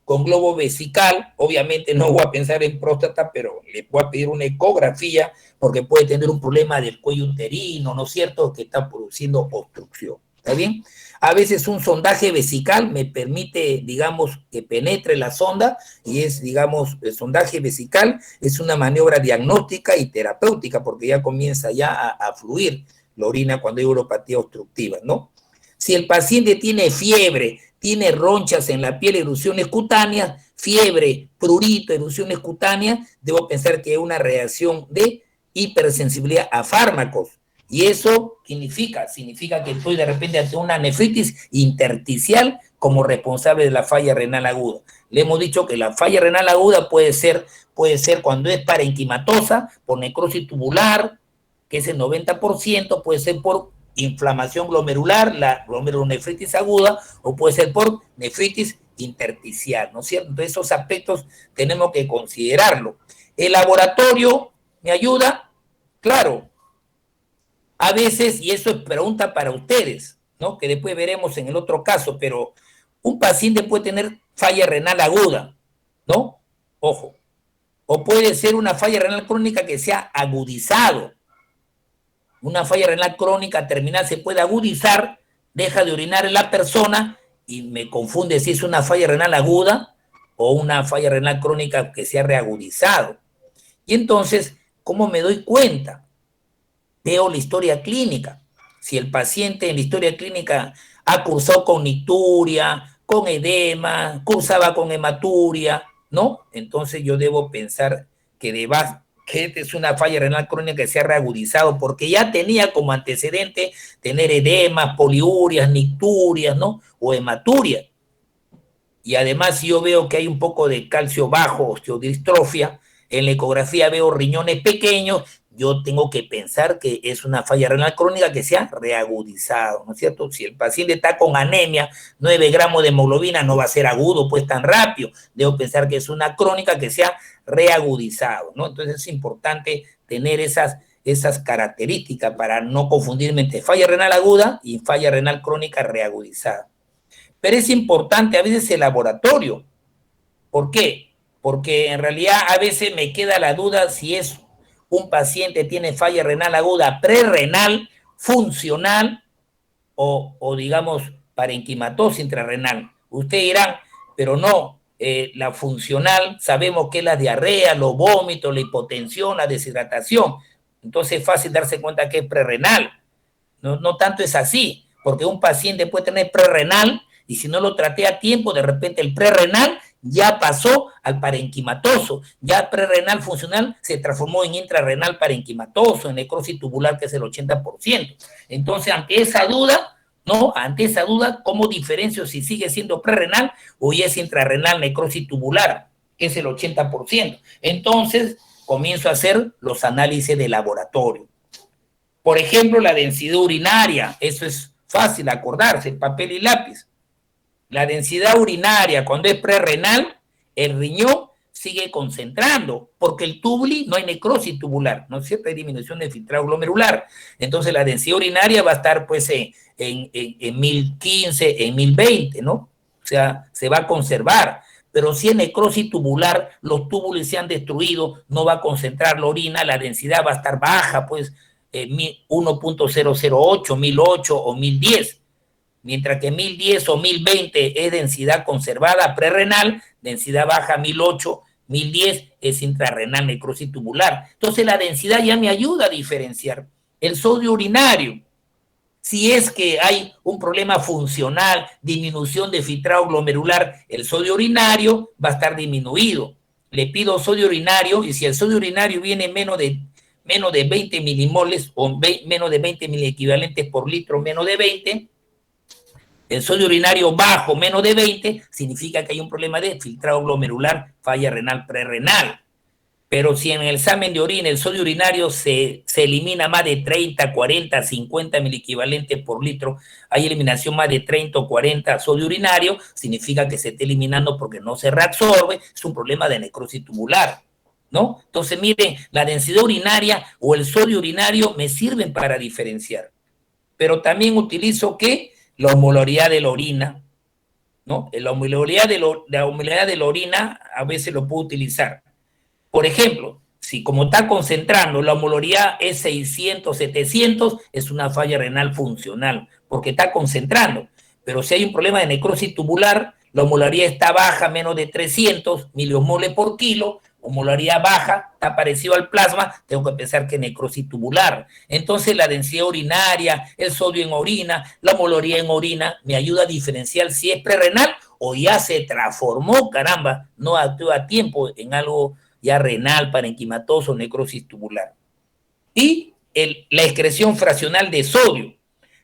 con globo vesical, obviamente no voy a pensar en próstata, pero le voy a pedir una ecografía porque puede tener un problema del cuello uterino, ¿no es cierto?, que está produciendo obstrucción. ¿Está bien? A veces un sondaje vesical me permite, digamos, que penetre la sonda y es, digamos, el sondaje vesical es una maniobra diagnóstica y terapéutica porque ya comienza ya a fluir la orina cuando hay uropatía obstructiva, ¿no? Si el paciente tiene fiebre, tiene ronchas en la piel, erupciones cutáneas, fiebre, prurito, erupciones cutáneas, debo pensar que es una reacción de hipersensibilidad a fármacos. Y eso significa que estoy de repente ante una nefritis intersticial como responsable de la falla renal aguda. Le hemos dicho que la falla renal aguda puede ser cuando es parenquimatosa, por necrosis tubular, que es el 90%, puede ser por inflamación glomerular, la glomerulonefritis aguda, o puede ser por nefritis intersticial, ¿no es cierto? Entonces esos aspectos tenemos que considerarlo. ¿El laboratorio me ayuda? Claro. A veces, y eso es pregunta para ustedes, ¿no?, que después veremos en el otro caso, pero un paciente puede tener falla renal aguda, ¿no? Ojo. O puede ser una falla renal crónica que se ha agudizado. Una falla renal crónica terminal se puede agudizar, deja de orinar en la persona y me confunde si es una falla renal aguda o una falla renal crónica que se ha reagudizado. Y entonces, ¿cómo me doy cuenta? Veo la historia clínica. Si el paciente en la historia clínica ha cursado con nicturia, con edema, cursaba con hematuria, ¿no? Entonces yo debo pensar que esta es una falla renal crónica que se ha reagudizado porque ya tenía como antecedente tener edemas, poliurias, nicturias, ¿no?, o hematuria. Y además, si yo veo que hay un poco de calcio bajo, osteodistrofia, en la ecografía veo riñones pequeños, yo tengo que pensar que es una falla renal crónica que se ha reagudizado, ¿no es cierto? Si el paciente está con anemia, 9 gramos de hemoglobina, no va a ser agudo pues tan rápido. Debo pensar que es una crónica que se ha reagudizado, ¿no? Entonces es importante tener esas características para no confundirme entre falla renal aguda y falla renal crónica reagudizada. Pero es importante a veces el laboratorio. ¿Por qué? Porque en realidad a veces me queda la duda si es un paciente tiene falla renal aguda prerrenal, funcional o digamos parenquimatosa intrarrenal. Ustedes dirán, pero no, la funcional sabemos que es la diarrea, los vómitos, la hipotensión, la deshidratación. Entonces es fácil darse cuenta que es prerrenal. No tanto es así, porque un paciente puede tener prerrenal y si no lo traté a tiempo, de repente el prerrenal ya pasó al parenquimatoso, ya prerrenal funcional se transformó en intrarrenal parenquimatoso, en necrosis tubular, que es el 80%. Entonces, ante esa duda, ¿no? Ante esa duda, ¿cómo diferencio si sigue siendo prerrenal o ya es intrarrenal necrosis tubular, que es el 80%? Entonces, comienzo a hacer los análisis de laboratorio. Por ejemplo, la densidad urinaria, eso es fácil acordarse, papel y lápiz. La densidad urinaria, cuando es prerrenal, el riñón sigue concentrando, porque el tubuli no hay necrosis tubular, ¿no es cierto? Hay disminución del filtrado glomerular. Entonces la densidad urinaria va a estar pues en 1015, en 1020, ¿no? O sea, se va a conservar. Pero si es necrosis tubular, los túbulos se han destruido, no va a concentrar la orina, la densidad va a estar baja, pues 1.008, 1008 o 1010. Mientras que 1010 o 1020 es densidad conservada prerrenal, densidad baja 1008, 1010 es intrarrenal necrosis tubular. Entonces la densidad ya me ayuda a diferenciar. El sodio urinario, Si es que hay un problema funcional, disminución de filtrado glomerular, el sodio urinario va a estar disminuido. Le pido sodio urinario y si el sodio urinario viene menos de 20 milimoles o menos de 20 miliequivalentes por litro, menos de 20, el sodio urinario bajo, menos de 20, significa que hay un problema de filtrado glomerular, falla renal prerrenal. Pero si en el examen de orina el sodio urinario se elimina más de 30, 40, 50 miliequivalentes por litro, hay eliminación más de 30 o 40 sodio urinario, significa que se está eliminando porque no se reabsorbe, es un problema de necrosis tubular, ¿no? Entonces, miren, la densidad urinaria o el sodio urinario me sirven para diferenciar. Pero también utilizo, ¿qué? La osmolaridad de la orina, ¿no? La osmolaridad de la orina a veces lo puedo utilizar. Por ejemplo, si como está concentrando la osmolaridad es 600, 700, es una falla renal funcional, porque está concentrando. Pero si hay un problema de necrosis tubular, la osmolaridad está baja, menos de 300 miliosmoles por kilo, osmolaridad baja, está parecido al plasma, tengo que pensar que es necrosis tubular. Entonces la densidad urinaria, el sodio en orina, la osmolaridad en orina, me ayuda a diferenciar si es prerrenal o ya se transformó, caramba, no actúa a tiempo en algo ya renal, parenquimatoso, necrosis tubular. Y la excreción fraccional de sodio.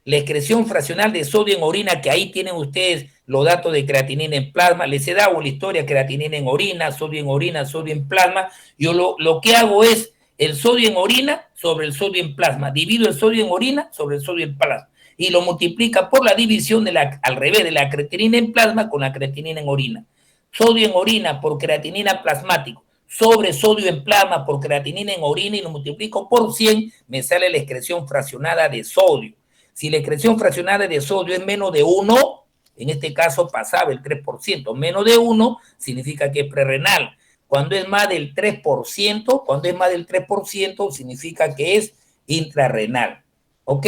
La excreción fraccional de sodio en orina, que ahí tienen ustedes los datos de creatinina en plasma. Les he dado la historia, creatinina en orina, sodio en plasma. Yo lo que hago es el sodio en orina sobre el sodio en plasma. Divido el sodio en orina sobre el sodio en plasma. Y lo multiplica por la división al revés, de la creatinina en plasma con la creatinina en orina. Sodio en orina por creatinina plasmático sobre sodio en plasma por creatinina en orina y lo multiplico por 100, me sale la excreción fraccionada de sodio. Si la excreción fraccionada de sodio es menos de 1, en este caso pasaba el 3%, menos de 1 significa que es prerrenal. Cuando es más del 3%, significa que es intrarrenal. ¿Ok?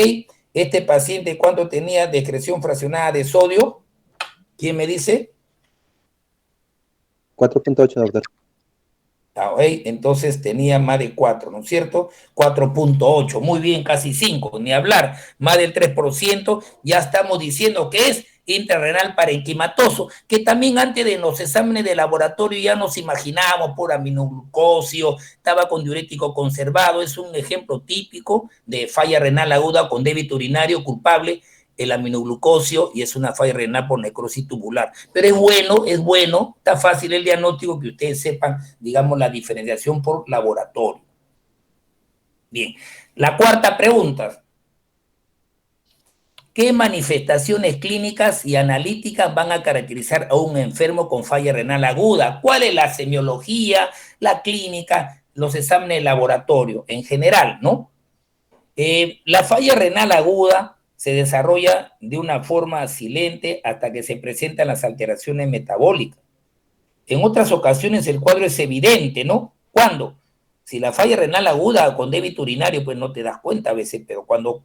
Este paciente, ¿cuánto tenía de excreción fraccionada de sodio? ¿Quién me dice? 4.8, doctor. Entonces tenía más de 4, ¿no es cierto? 4.8, muy bien, casi 5, ni hablar, más del 3%, ya estamos diciendo que es intrarrenal parenquimatoso, que también antes de los exámenes de laboratorio ya nos imaginábamos por aminoglucosio, estaba con diurético conservado, es un ejemplo típico de falla renal aguda con débito urinario culpable, el aminoglucosio, y es una falla renal por necrosis tubular. Pero es bueno, está fácil el diagnóstico, que ustedes sepan, digamos, la diferenciación por laboratorio. Bien, la cuarta pregunta. ¿Qué manifestaciones clínicas y analíticas van a caracterizar a un enfermo con falla renal aguda? ¿Cuál es la semiología, la clínica, los exámenes de laboratorio en general, ¿no? La falla renal aguda se desarrolla de una forma silente hasta que se presentan las alteraciones metabólicas. En otras ocasiones el cuadro es evidente, ¿no? ¿Cuándo? Si la falla renal aguda con débito urinario, pues no te das cuenta a veces, pero cuando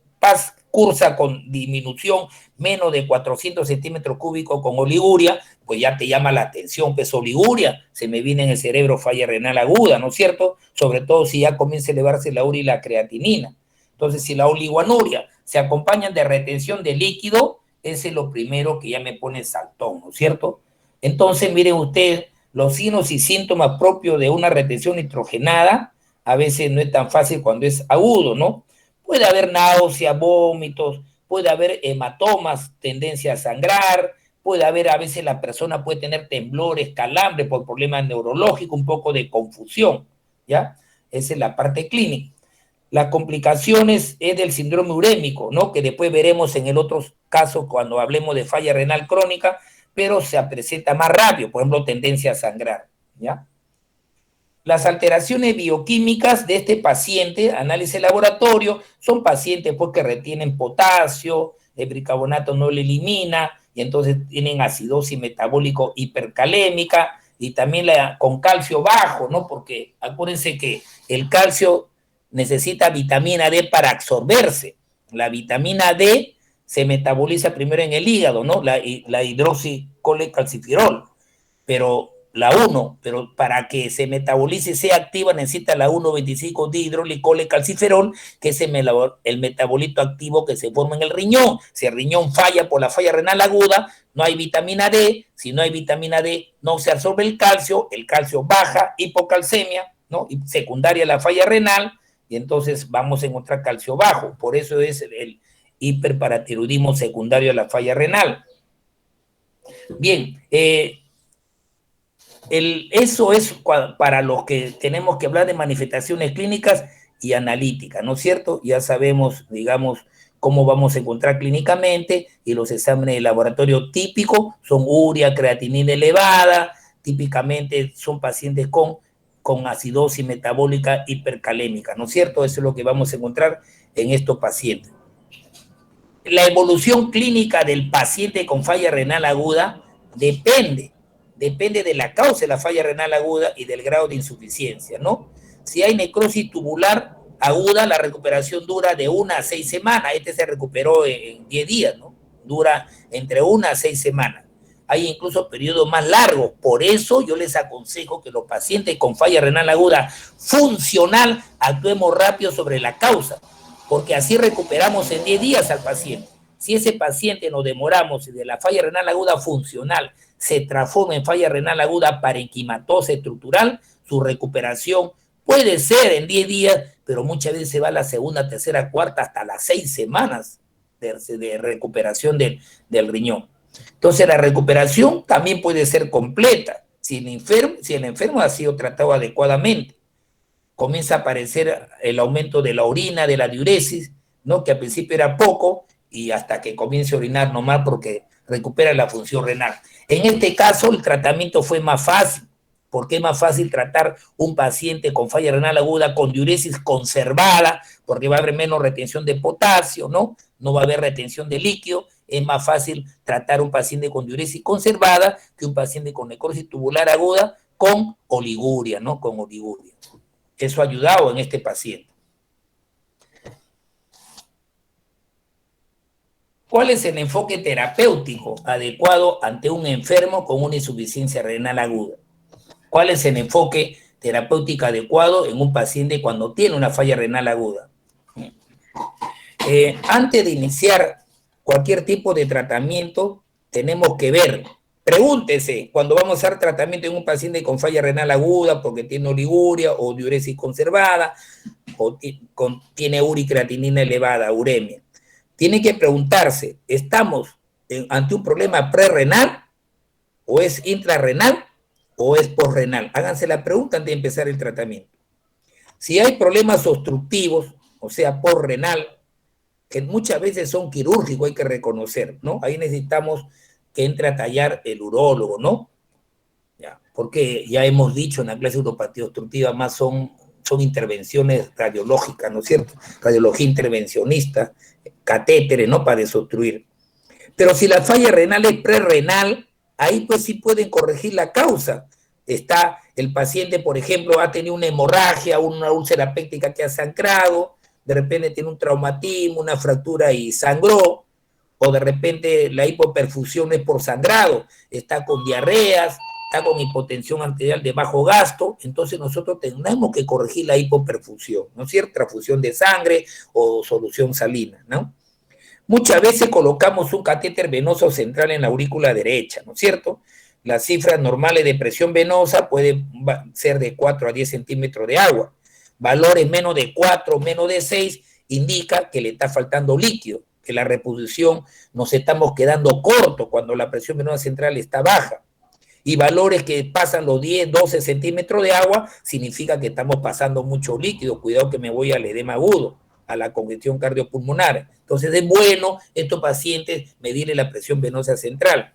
cursa con disminución menos de 400 centímetros cúbicos con oliguria, pues ya te llama la atención, pues oliguria, se me viene en el cerebro falla renal aguda, ¿no es cierto? Sobre todo si ya comienza a elevarse la urea y la creatinina. Entonces, si la oliguanuria se acompaña de retención de líquido, ese es lo primero que ya me pone saltón, ¿no es cierto? Entonces, miren ustedes, los signos y síntomas propios de una retención nitrogenada, a veces no es tan fácil cuando es agudo, ¿no? Puede haber náuseas, vómitos, puede haber hematomas, tendencia a sangrar, puede haber, a veces la persona puede tener temblores, calambres por problemas neurológicos, un poco de confusión, ¿ya? Esa es la parte clínica. Las complicaciones es del síndrome urémico, ¿no? Que después veremos en el otro caso cuando hablemos de falla renal crónica, pero se presenta más rápido, por ejemplo, tendencia a sangrar, ¿ya? Las alteraciones bioquímicas de este paciente, análisis laboratorio, son pacientes pues, que retienen potasio, el bicarbonato no lo elimina, y entonces tienen acidosis metabólico hipercalémica, y también con calcio bajo, ¿no? Porque acuérdense que el calcio necesita vitamina D para absorberse. La vitamina D se metaboliza primero en el hígado, ¿no? La hidroxicolecalcifirol, pero la 1, pero para que se metabolice y sea activa necesita la 1,25-dihidrolicol-calciferol, que es el metabolito activo que se forma en el riñón. Si el riñón falla por la falla renal aguda, no hay vitamina D. Si no hay vitamina D, no se absorbe el calcio baja, hipocalcemia, ¿no? Y secundaria a la falla renal, y entonces vamos a encontrar calcio bajo. Por eso es el hiperparatiroidismo secundario a la falla renal. Bien, eso es para los que tenemos que hablar de manifestaciones clínicas y analíticas, ¿no es cierto? Ya sabemos, digamos, cómo vamos a encontrar clínicamente, y los exámenes de laboratorio típicos son urea, creatinina elevada, típicamente son pacientes con acidosis metabólica hipercalémica, ¿no es cierto? Eso es lo que vamos a encontrar en estos pacientes. La evolución clínica del paciente con falla renal aguda depende de la causa de la falla renal aguda y del grado de insuficiencia, ¿no? Si hay necrosis tubular aguda, la recuperación dura de 1 a 6 semanas. Este se recuperó en 10 días, ¿no? Dura entre 1 a 6 semanas. Hay incluso periodos más largos. Por eso yo les aconsejo que los pacientes con falla renal aguda funcional actuemos rápido sobre la causa, porque así recuperamos en 10 días al paciente. Si ese paciente nos demoramos y de la falla renal aguda funcional se transforma en falla renal aguda parenquimatosa estructural, su recuperación puede ser en 10 días, pero muchas veces se va a la segunda, tercera, cuarta, hasta las 6 semanas de recuperación del riñón. Entonces la recuperación también puede ser completa si el enfermo ha sido tratado adecuadamente. Comienza a aparecer el aumento de la orina, de la diuresis, ¿no? Que al principio era poco, y hasta que comience a orinar nomás porque recupera la función renal. En este caso el tratamiento fue más fácil, porque es más fácil tratar un paciente con falla renal aguda con diuresis conservada, porque va a haber menos retención de potasio, ¿no? No va a haber retención de líquido. Es más fácil tratar un paciente con diuresis conservada que un paciente con necrosis tubular aguda con oliguria, ¿no? Con oliguria. Eso ha ayudado en este paciente. ¿Cuál es el enfoque terapéutico adecuado ante un enfermo con una insuficiencia renal aguda? ¿Cuál es el enfoque terapéutico adecuado en un paciente cuando tiene una falla renal aguda? Antes de iniciar cualquier tipo de tratamiento, tenemos que ver, pregúntese, cuando vamos a dar tratamiento en un paciente con falla renal aguda porque tiene oliguria o diuresis conservada o tiene uricreatinina elevada, uremia. Tiene que preguntarse, ¿estamos ante un problema prerrenal o es intrarrenal o es posrenal? Háganse la pregunta antes de empezar el tratamiento. Si hay problemas obstructivos, o sea, posrenal, que muchas veces son quirúrgicos, hay que reconocer, ¿no? Ahí necesitamos que entre a tallar el urólogo, ¿no? Ya, porque ya hemos dicho en la clase de uropatía obstructiva, más son intervenciones radiológicas, ¿no es cierto? Radiología intervencionista, catéteres, ¿no? Para desobstruir. Pero si la falla renal es prerrenal, ahí pues sí pueden corregir la causa. Está el paciente, por ejemplo, ha tenido una hemorragia, una úlcera péptica que ha sangrado, de repente tiene un traumatismo, una fractura y sangró, o de repente la hipoperfusión es por sangrado, está con diarreas, está con hipotensión arterial de bajo gasto, entonces nosotros tenemos que corregir la hipoperfusión, ¿no es cierto? Transfusión de sangre o solución salina, ¿no? Muchas veces colocamos un catéter venoso central en la aurícula derecha, ¿no es cierto? Las cifras normales de presión venosa pueden ser de 4 a 10 centímetros de agua. Valores menos de 4, menos de 6, indica que le está faltando líquido, que la reposición nos estamos quedando cortos cuando la presión venosa central está baja. Y valores que pasan los 10, 12 centímetros de agua, significa que estamos pasando mucho líquido. Cuidado que me voy al edema agudo, a la congestión cardiopulmonar. Entonces es bueno estos pacientes medirle la presión venosa central.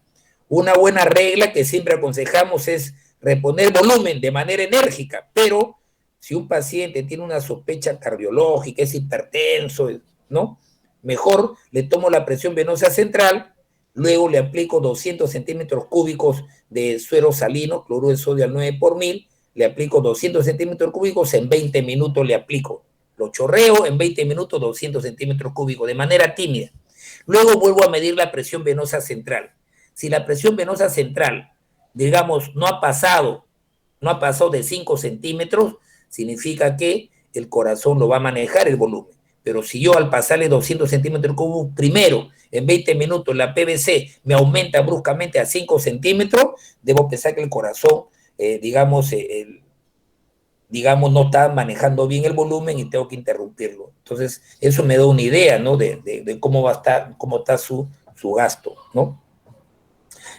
Una buena regla que siempre aconsejamos es reponer volumen de manera enérgica, pero si un paciente tiene una sospecha cardiológica, es hipertenso, ¿no? Mejor le tomo la presión venosa central, luego le aplico 200 centímetros cúbicos de suero salino, cloruro de sodio al 9/1000, le aplico 200 centímetros cúbicos, en 20 minutos le aplico. Lo chorreo en 20 minutos, 200 centímetros cúbicos, de manera tímida. Luego vuelvo a medir la presión venosa central. Si la presión venosa central digamos, no ha pasado de 5 centímetros, significa que el corazón lo va a manejar el volumen. Pero si yo al pasarle 200 centímetros cúbicos primero, en 20 minutos la PVC me aumenta bruscamente a 5 centímetros, debo pensar que el corazón, digamos, no está manejando bien el volumen y tengo que interrumpirlo. Entonces, eso me da una idea, ¿no? De cómo va a estar, cómo está su gasto, ¿no?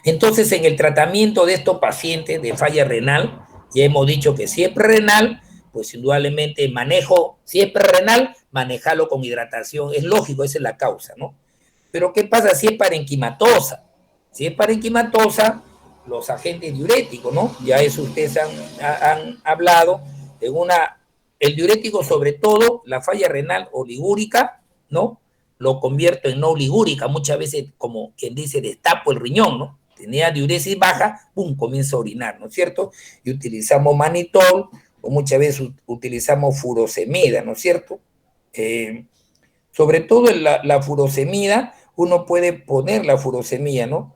Entonces, en el tratamiento de estos pacientes de falla renal, ya hemos dicho que si es prerrenal, pues indudablemente si es prerrenal, manejarlo con hidratación, es lógico, esa es la causa, ¿no? Pero ¿qué pasa si es parenquimatosa? Si es parenquimatosa, los agentes diuréticos, ¿no? Ya eso ustedes han hablado, el diurético, sobre todo, la falla renal oligúrica, ¿no? Lo convierto en no oligúrica, muchas veces, como quien dice, destapo el riñón, ¿no? Tenía diuresis baja, ¡pum!, comienza a orinar, ¿no es cierto? Y utilizamos manitol, o muchas veces utilizamos furosemida, ¿no es cierto? Sobre todo en la furosemida, uno puede poner la furosemida, ¿no?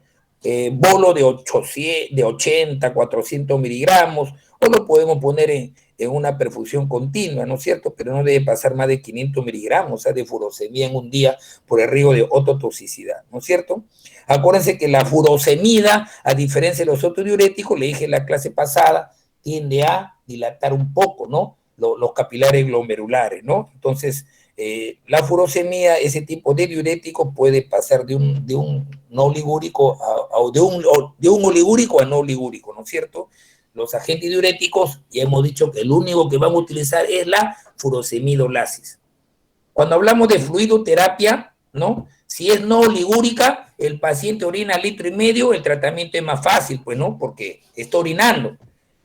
Bolo de 80, 400 miligramos, o lo podemos poner en una perfusión continua, ¿no es cierto? Pero no debe pasar más de 500 miligramos, o sea, de furosemida en un día por el riesgo de ototoxicidad, ¿no es cierto? Acuérdense que la furosemida, a diferencia de los otros diuréticos, le dije en la clase pasada, tiende a dilatar un poco, ¿no? Los capilares glomerulares, ¿no? Entonces, la furosemida, ese tipo de diurético puede pasar de un no oligúrico de un oligúrico a no oligúrico, ¿no es cierto? Los agentes diuréticos, ya hemos dicho que el único que vamos a utilizar es la furosemidolasis. Cuando hablamos de fluidoterapia, ¿no? Si es no oligúrica, el paciente orina 1,5 litros, el tratamiento es más fácil, pues, ¿no? Porque está orinando.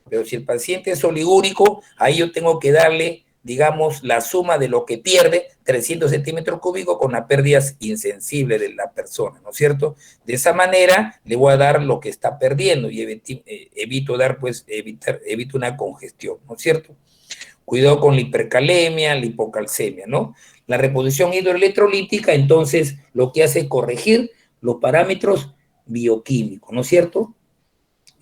Pero si el paciente es oligúrico, ahí yo tengo que darle, digamos, la suma de lo que pierde, 300 centímetros cúbicos, con las pérdidas insensibles de la persona, ¿no es cierto? De esa manera le voy a dar lo que está perdiendo y evito una congestión, ¿no es cierto? Cuidado con la hipercalemia, la hipocalcemia, ¿no? La reposición hidroelectrolítica, entonces, lo que hace es corregir los parámetros bioquímicos, ¿no es cierto?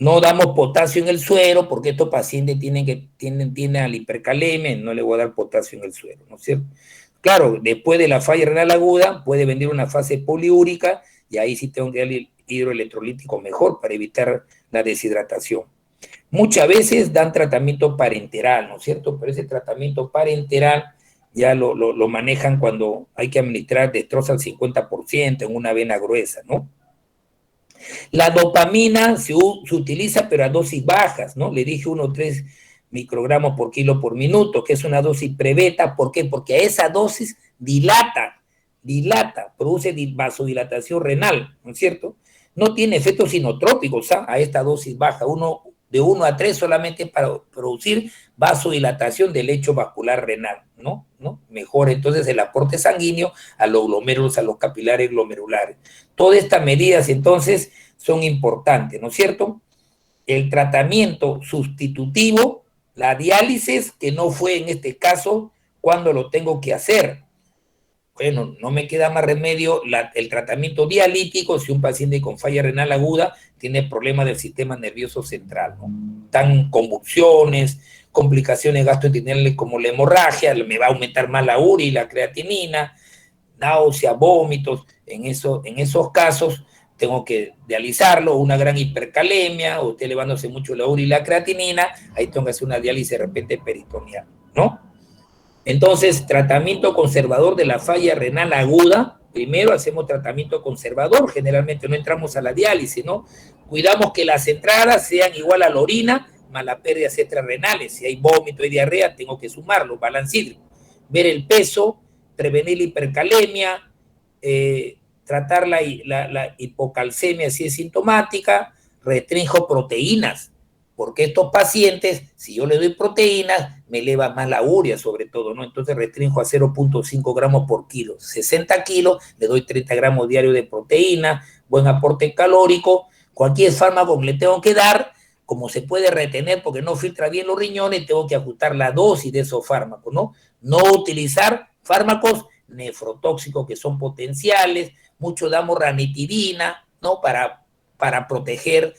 No damos potasio en el suero porque estos pacientes tienden a la hipercalemia, no le voy a dar potasio en el suero, ¿no es cierto? Claro, después de la falla renal aguda puede venir una fase poliúrica y ahí sí tengo que darle hidroelectrolítico mejor para evitar la deshidratación. Muchas veces dan tratamiento parenteral, ¿no es cierto? Pero ese tratamiento parenteral ya lo manejan cuando hay que administrar destroza al 50% en una vena gruesa, ¿no? La dopamina se utiliza, pero a dosis bajas, ¿no? Le dije 1,3 microgramos por kilo por minuto, que es una dosis prebeta. ¿Por qué? Porque a esa dosis dilata, produce vasodilatación renal, ¿no es cierto? No tiene efectos sinotrópicos, ¿ah? A esta dosis baja, de 1 a 3 solamente para producir vasodilatación del lecho vascular renal, ¿no? Mejora entonces el aporte sanguíneo a los glomérulos, a los capilares glomerulares. Todas estas medidas entonces son importantes, ¿no es cierto? El tratamiento sustitutivo, la diálisis, que no fue en este caso cuando lo tengo que hacer. Bueno, no me queda más remedio el tratamiento dialítico si un paciente con falla renal aguda tiene problemas del sistema nervioso central, ¿no? Dan convulsiones, complicaciones gastrointestinales como la hemorragia, me va a aumentar más la urea y la creatinina, náuseas, vómitos. En esos casos tengo que dializarlo, una gran hipercalemia, o usted elevándose mucho la urea y la creatinina, ahí tengo que hacer una diálisis de repente peritoneal, ¿no? Entonces, tratamiento conservador de la falla renal aguda. Primero hacemos tratamiento conservador, generalmente no entramos a la diálisis, ¿no? Cuidamos que las entradas sean igual a la orina, más las pérdidas extrarrenales. Si hay vómito y diarrea, tengo que sumarlo, balance hídrico. Ver el peso, prevenir la hipercalemia, tratar la hipocalcemia si es sintomática, restringo proteínas, porque estos pacientes, si yo le doy proteínas, me eleva más la urea sobre todo, ¿no? Entonces restringo a 0,5 gramos por kilo. 60 kilos, le doy 30 gramos diarios de proteína, buen aporte calórico. Cualquier fármaco que le tengo que dar, como se puede retener porque no filtra bien los riñones, tengo que ajustar la dosis de esos fármacos, ¿no? No utilizar fármacos nefrotóxicos que son potenciales. Mucho damos ranitidina, ¿no? Para para proteger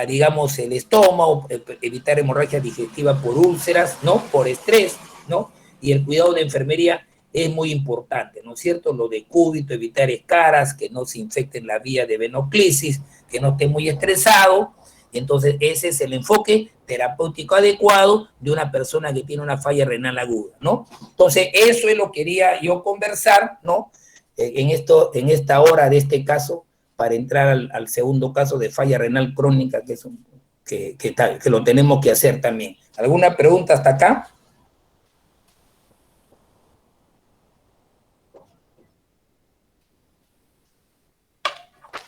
digamos, el estómago, evitar hemorragia digestiva por úlceras, ¿no? Por estrés, ¿no? Y el cuidado de enfermería es muy importante, ¿no es cierto? Lo de cúbito, evitar escaras, que no se infecten la vía de venoclisis, que no esté muy estresado. Entonces, ese es el enfoque terapéutico adecuado de una persona que tiene una falla renal aguda, ¿no? Entonces, eso es lo que quería yo conversar, ¿no? En esta hora de este caso, para entrar al segundo caso de falla renal crónica, que lo tenemos que hacer también. ¿Alguna pregunta hasta acá?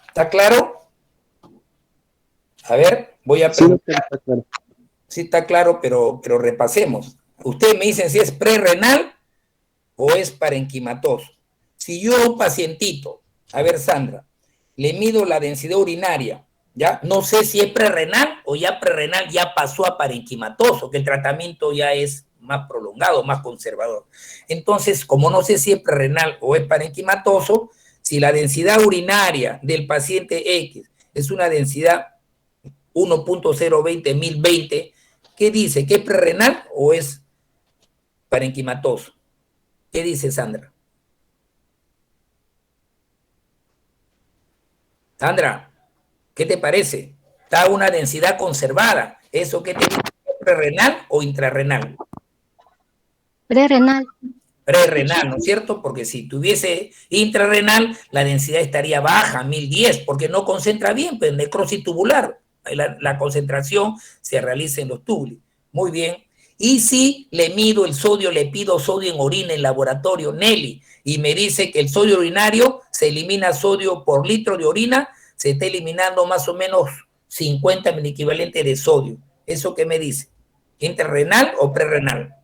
¿Está claro? A ver, voy a preguntar. Sí, está claro, pero repasemos. Ustedes me dicen si es prerrenal o es parenquimatoso. Si yo a un pacientito, a ver, Sandra, le mido la densidad urinaria, ¿ya? No sé si es prerrenal o ya prerrenal ya pasó a parenquimatoso, que el tratamiento ya es más prolongado, más conservador. Entonces, como no sé si es prerrenal o es parenquimatoso, si la densidad urinaria del paciente X es una densidad 1.020/1020, ¿qué dice? ¿Que es prerrenal o es parenquimatoso? ¿Qué dice Sandra? Sandra, ¿qué te parece? Está una densidad conservada. ¿Eso qué te dice? ¿Prerrenal o intrarrenal? Prerrenal. Prerrenal, ¿no es cierto? Porque si tuviese intrarrenal, la densidad estaría baja, 1010, porque no concentra bien, pues necrosis tubular. La concentración se realiza en los túbulos. Muy bien. Y si le mido el sodio, le pido sodio en orina en laboratorio, Nelly, y me dice que el sodio urinario se elimina sodio por litro de orina, se está eliminando más o menos 50 miliequivalentes de sodio. ¿Eso qué me dice? ¿Intrarrenal o prerrenal?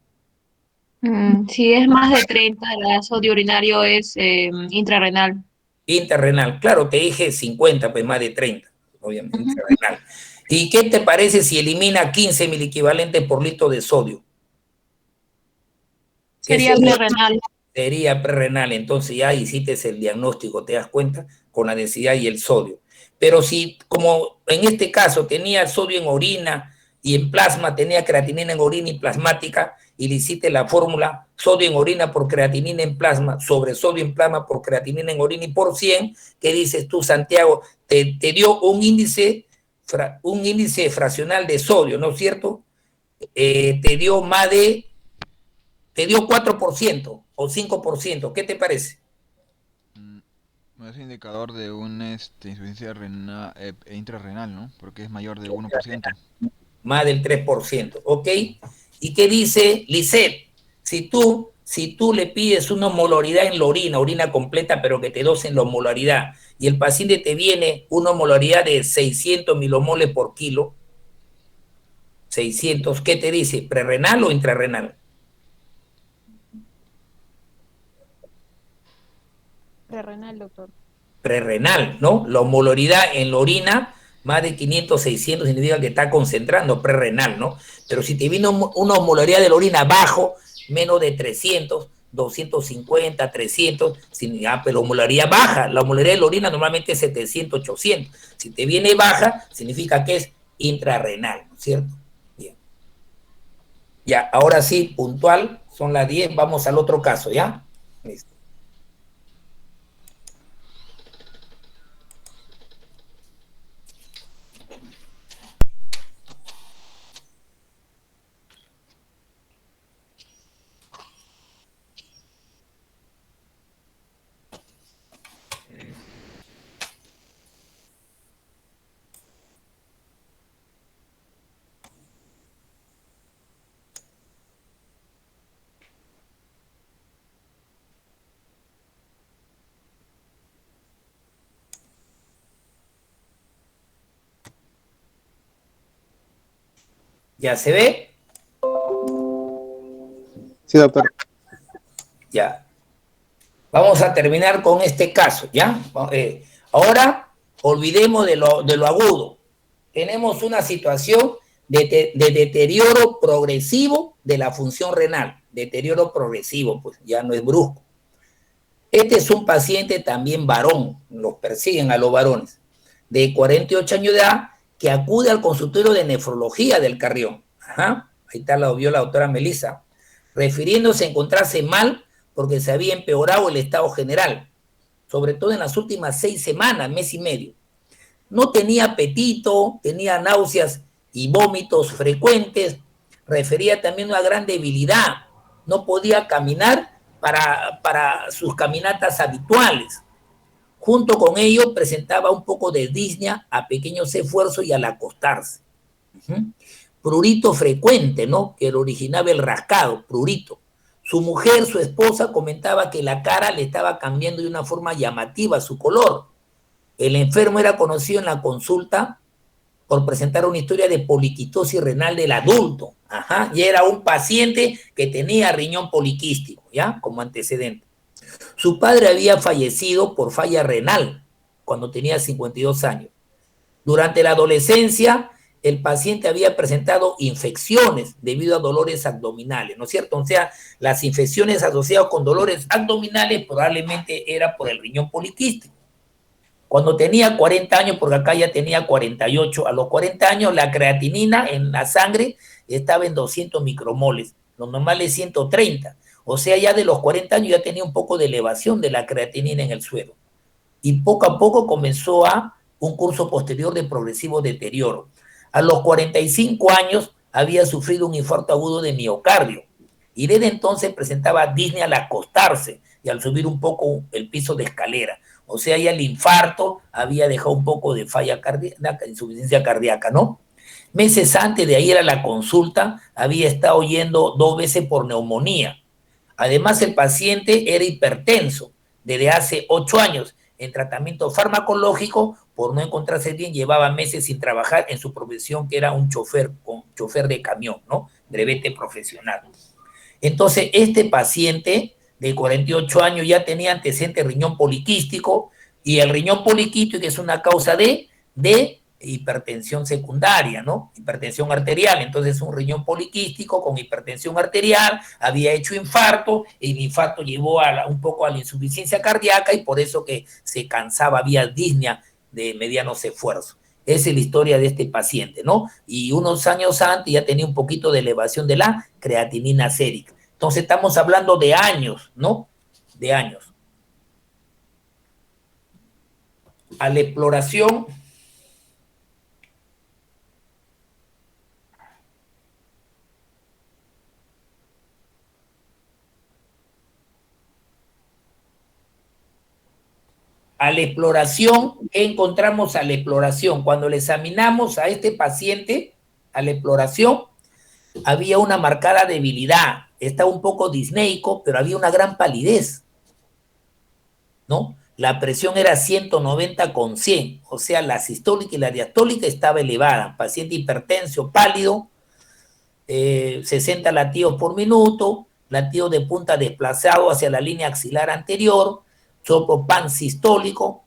Si es más de 30, el sodio urinario es intrarrenal. Intrarrenal, claro, te dije 50, pues más de 30, obviamente, intrarrenal. ¿Y qué te parece si elimina 15 miliequivalentes por litro de sodio? Sería prerrenal. Sería prerrenal, entonces ya hiciste el diagnóstico, te das cuenta, con la densidad y el sodio. Pero si, como en este caso, tenía sodio en orina y en plasma, tenía creatinina en orina y plasmática, y le hiciste la fórmula sodio en orina por creatinina en plasma sobre sodio en plasma por creatinina en orina y por 100, ¿qué dices tú, Santiago? Te dio un índice fraccional de sodio, ¿no es cierto? Te dio 4% o 5%, ¿qué te parece? Es indicador de una insuficiencia renal, intrarrenal, ¿no? Porque es mayor de 1%. Más del 3%, ¿ok? ¿Y qué dice Lisette? Si tú le pides una osmolaridad en la orina completa, pero que te dosen la osmolaridad, y el paciente te viene una osmolaridad de 600 milomoles por kilo, 600, ¿qué te dice? ¿Prerrenal o intrarrenal? Prerrenal, doctor. Prerrenal, ¿no? La osmolaridad en la orina, más de 500, 600, significa que está concentrando, prerrenal, ¿no? Pero si te viene una osmolaridad de la orina bajo, menos de 300, 250, 300, pero la osmolaridad baja, la osmolaridad de la orina normalmente es 700, 800. Si te viene baja, significa que es intrarrenal, ¿no es cierto? Bien. Ya, ahora sí, puntual, son las 10, vamos al otro caso, ¿ya? Listo. ¿Ya se ve? Sí, doctor. Ya. Vamos a terminar con este caso, ¿ya? Ahora, olvidemos de lo agudo. Tenemos una situación de deterioro progresivo de la función renal. Deterioro progresivo, pues ya no es brusco. Este es un paciente también varón, los persiguen a los varones. de 48 años de edad que acude al consultorio de nefrología del Carrión. Ajá, ahí está, lo vio la doctora Melissa, refiriéndose a encontrarse mal porque se había empeorado el estado general, sobre todo en las últimas 6 semanas, mes y medio. No tenía apetito, tenía náuseas y vómitos frecuentes, refería también a una gran debilidad, no podía caminar para sus caminatas habituales. Junto con ello presentaba un poco de disnea a pequeños esfuerzos y al acostarse. Prurito frecuente, ¿no? Que le originaba el rascado, prurito. Su mujer, su esposa, comentaba que la cara le estaba cambiando de una forma llamativa su color. El enfermo era conocido en la consulta por presentar una historia de poliquitosis renal del adulto. Ajá, y era un paciente que tenía riñón poliquístico, ¿ya? Como antecedente. Su padre había fallecido por falla renal cuando tenía 52 años. Durante la adolescencia, el paciente había presentado infecciones debido a dolores abdominales, ¿no es cierto? O sea, las infecciones asociadas con dolores abdominales probablemente era por el riñón poliquístico. Cuando tenía 40 años, porque acá ya tenía 48, a los 40 años la creatinina en la sangre estaba en 200 micromoles, lo normal es 130. O sea, ya de los 40 años ya tenía un poco de elevación de la creatinina en el suero. Y poco a poco comenzó a un curso posterior de progresivo deterioro. A los 45 años había sufrido un infarto agudo de miocardio y desde entonces presentaba disnea al acostarse y al subir un poco el piso de escalera. O sea, ya el infarto había dejado un poco de falla cardíaca, insuficiencia cardíaca, ¿no? Meses antes de ir a la consulta, había estado yendo 2 veces por neumonía. Además, el paciente era hipertenso desde hace 8 años en tratamiento farmacológico. Por no encontrarse bien, llevaba meses sin trabajar en su profesión, que era un chofer de camión, ¿no? Brevete profesional. Entonces, este paciente de 48 años ya tenía antecedente riñón poliquístico, y el riñón poliquístico es una causa de hipertensión secundaria, ¿no? Hipertensión arterial. Entonces, un riñón poliquístico con hipertensión arterial había hecho infarto, y el infarto llevó un poco a la insuficiencia cardíaca, y por eso que se cansaba, había disnea de medianos esfuerzos. Esa es la historia de este paciente, ¿no? Y unos años antes ya tenía un poquito de elevación de la creatinina sérica. Entonces estamos hablando de años, ¿no? De años. A la exploración ¿qué encontramos a la exploración? Cuando le examinamos a este paciente, a la exploración, había una marcada debilidad, estaba un poco disneico, pero había una gran palidez, ¿no? La presión era 190/100, o sea, la sistólica y la diastólica estaba elevada. Paciente hipertenso, pálido, 60 latidos por minuto, latido de punta desplazado hacia la línea axilar anterior, soplo pansistólico,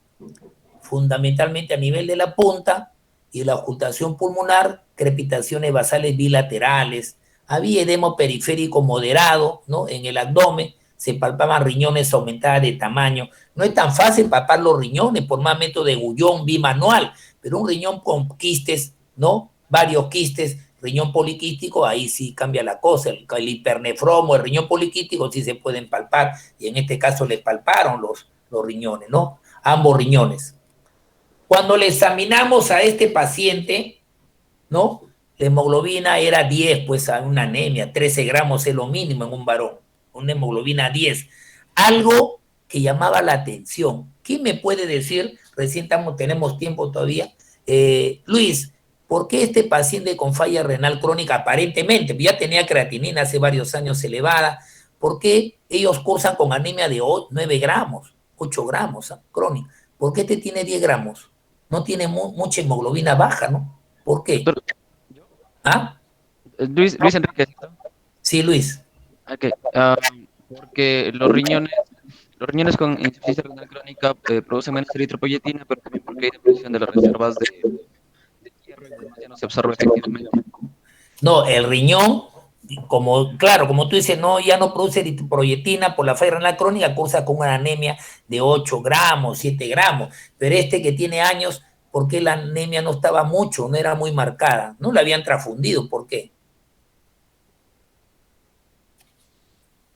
fundamentalmente a nivel de la punta, y la ocultación pulmonar, crepitaciones basales bilaterales. Había edema periférico moderado, ¿no? En el abdomen se palpaban riñones aumentadas de tamaño. No es tan fácil palpar los riñones por más método de Gullón bimanual, pero un riñón con quistes, ¿no? Varios quistes, riñón poliquístico, ahí sí cambia la cosa. El hipernefromo, el riñón poliquístico sí se pueden palpar, y en este caso le palparon los riñones, ¿no? Ambos riñones. Cuando le examinamos a este paciente, ¿no? La hemoglobina era 10, pues a una anemia, 13 gramos es lo mínimo en un varón, una hemoglobina 10. Algo que llamaba la atención. ¿Quién me puede decir? Recién tenemos tiempo todavía. Luis, ¿por qué este paciente con falla renal crónica, aparentemente, ya tenía creatinina hace varios años elevada, por qué ellos cursan con anemia de 9 gramos, 8 gramos, crónica? ¿Por qué este tiene 10 gramos? No tiene mucha hemoglobina baja, ¿no? ¿Por qué? Doctor, ¿Ah? Luis Enrique. Sí, Luis. Okay. Porque los riñones con insuficiencia renal crónica producen menos eritropoyetina, pero también porque hay deposición de las reservas de hierro y además ya no se absorbe efectivamente. No, el riñón, claro, como tú dices, no, ya no produce eritropoyetina por la falla renal crónica, cursa con una anemia de 8 gramos, 7 gramos, pero este que tiene años ¿Por qué la anemia no estaba mucho, no era muy marcada? No la habían transfundido, ¿por qué?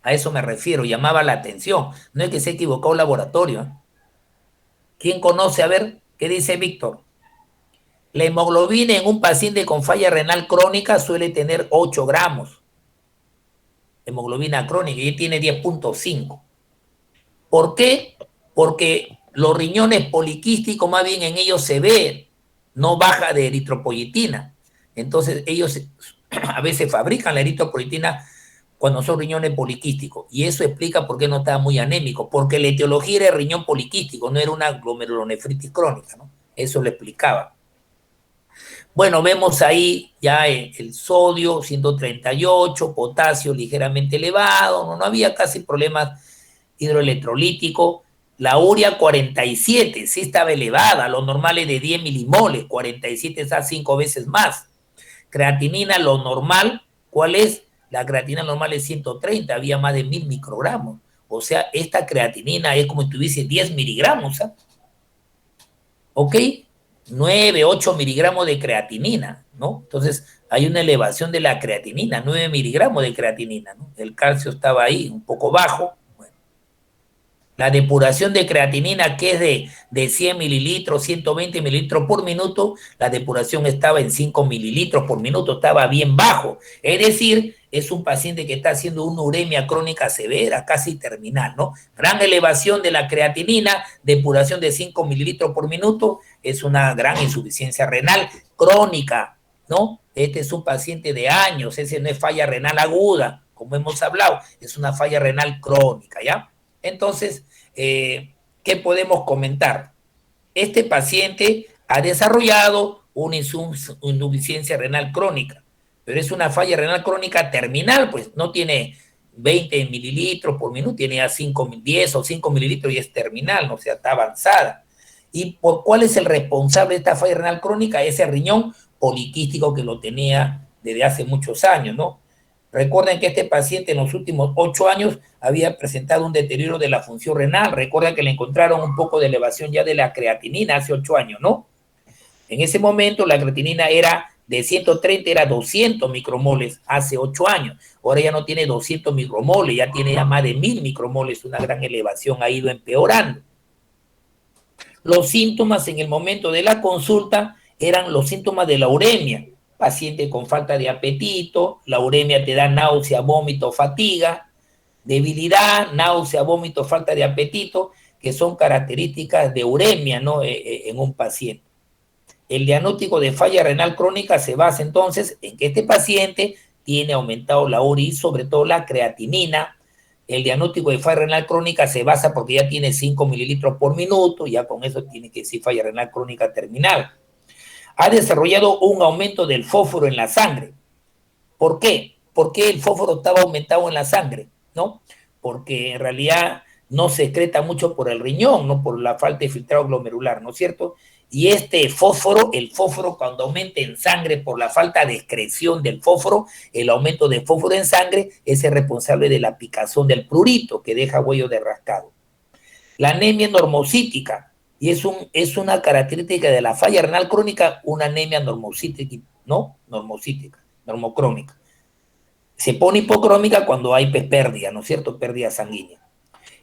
A eso me refiero, llamaba la atención. No es que se ha equivocado el laboratorio, ¿eh? ¿Quién conoce? A ver, ¿qué dice Víctor? La hemoglobina en un paciente con falla renal crónica suele tener 8 gramos. Hemoglobina crónica y tiene 10.5. ¿Por qué? Porque los riñones poliquísticos, más bien en ellos se ve, no baja de eritropoyetina. Entonces ellos a veces fabrican la eritropoyetina cuando son riñones poliquísticos. Y eso explica por qué no estaba muy anémico. Porque la etiología era el riñón poliquístico, no era una glomerulonefritis crónica, ¿no? Eso lo explicaba. Bueno, vemos ahí ya el sodio 138, potasio ligeramente elevado, no había casi problemas hidroelectrolíticos. La urea 47, sí estaba elevada, lo normal es de 10 milimoles, 47 está 5 veces más. Creatinina, lo normal, ¿cuál es? La creatinina normal es 130, había más de 1000 microgramos. O sea, esta creatinina es como si tuviese 10 miligramos, ¿eh? ¿Ok? 9, 8 miligramos de creatinina, ¿no? Entonces, hay una elevación de la creatinina, 9 miligramos de creatinina, ¿no? El calcio estaba ahí un poco bajo. Bueno. La depuración de creatinina, que es de 100 mililitros, 120 mililitros por minuto, la depuración estaba en 5 mililitros por minuto, estaba bien bajo. Es decir, es un paciente que está haciendo una uremia crónica severa, casi terminal, ¿no? Gran elevación de la creatinina, depuración de 5 mililitros por minuto, es una gran insuficiencia renal crónica, ¿no? Este es un paciente de años, ese no es falla renal aguda, como hemos hablado, es una falla renal crónica, ¿ya? Entonces, ¿qué podemos comentar? Este paciente ha desarrollado una insuficiencia renal crónica, pero es una falla renal crónica terminal, pues no tiene 20 mililitros por minuto, tiene ya 10 o 5 mililitros y es terminal, ¿no? O sea, está avanzada. ¿Y por cuál es el responsable de esta falla renal crónica? Ese riñón poliquístico que lo tenía desde hace muchos años, ¿no? Recuerden que este paciente en los últimos 8 años había presentado un deterioro de la función renal. Recuerden que le encontraron un poco de elevación ya de la creatinina hace 8 años, ¿no? En ese momento la creatinina era de 130, era 200 micromoles hace 8 años. Ahora ya no tiene 200 micromoles, ya tiene ya más de 1000 micromoles, una gran elevación, ha ido empeorando. Los síntomas en el momento de la consulta eran los síntomas de la uremia. Paciente con falta de apetito, la uremia te da náusea, vómito, fatiga, debilidad, náusea, vómito, falta de apetito, que son características de uremia, ¿no? En un paciente. El diagnóstico de falla renal crónica se basa entonces en que este paciente tiene aumentado la urea y sobre todo la creatinina. El diagnóstico de falla renal crónica se basa porque ya tiene 5 mililitros por minuto, ya con eso tiene que decir falla renal crónica terminal. Ha desarrollado un aumento del fósforo en la sangre. ¿Por qué? ¿Por qué el fósforo estaba aumentado en la sangre? ¿No? Porque en realidad no se excreta mucho por el riñón, no por la falta de filtrado glomerular, ¿no es cierto? Y este fósforo, el fósforo cuando aumenta en sangre por la falta de excreción del fósforo, el aumento de fósforo en sangre es el responsable de la picazón del prurito que deja huello de rascado. La anemia normocítica, y es una característica de la falla renal crónica, una anemia normocítica, ¿no? Normocrónica. Se pone hipocrómica cuando hay pérdida, ¿no es cierto? Pérdida sanguínea.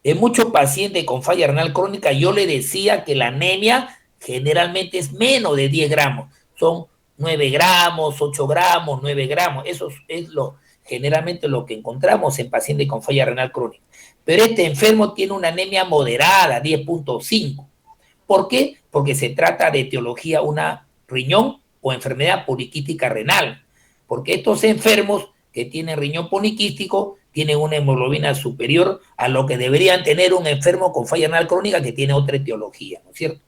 En muchos pacientes con falla renal crónica yo le decía que la anemia generalmente es menos de 10 gramos. Son 9 gramos, 8 gramos, 9 gramos. Eso es generalmente lo que encontramos en pacientes con falla renal crónica. Pero este enfermo tiene una anemia moderada, 10.5. ¿Por qué? Porque se trata de etiología, una riñón o enfermedad poliquística renal. Porque estos enfermos que tienen riñón poliquístico tienen una hemoglobina superior a lo que deberían tener un enfermo con falla renal crónica que tiene otra etiología, ¿no es cierto?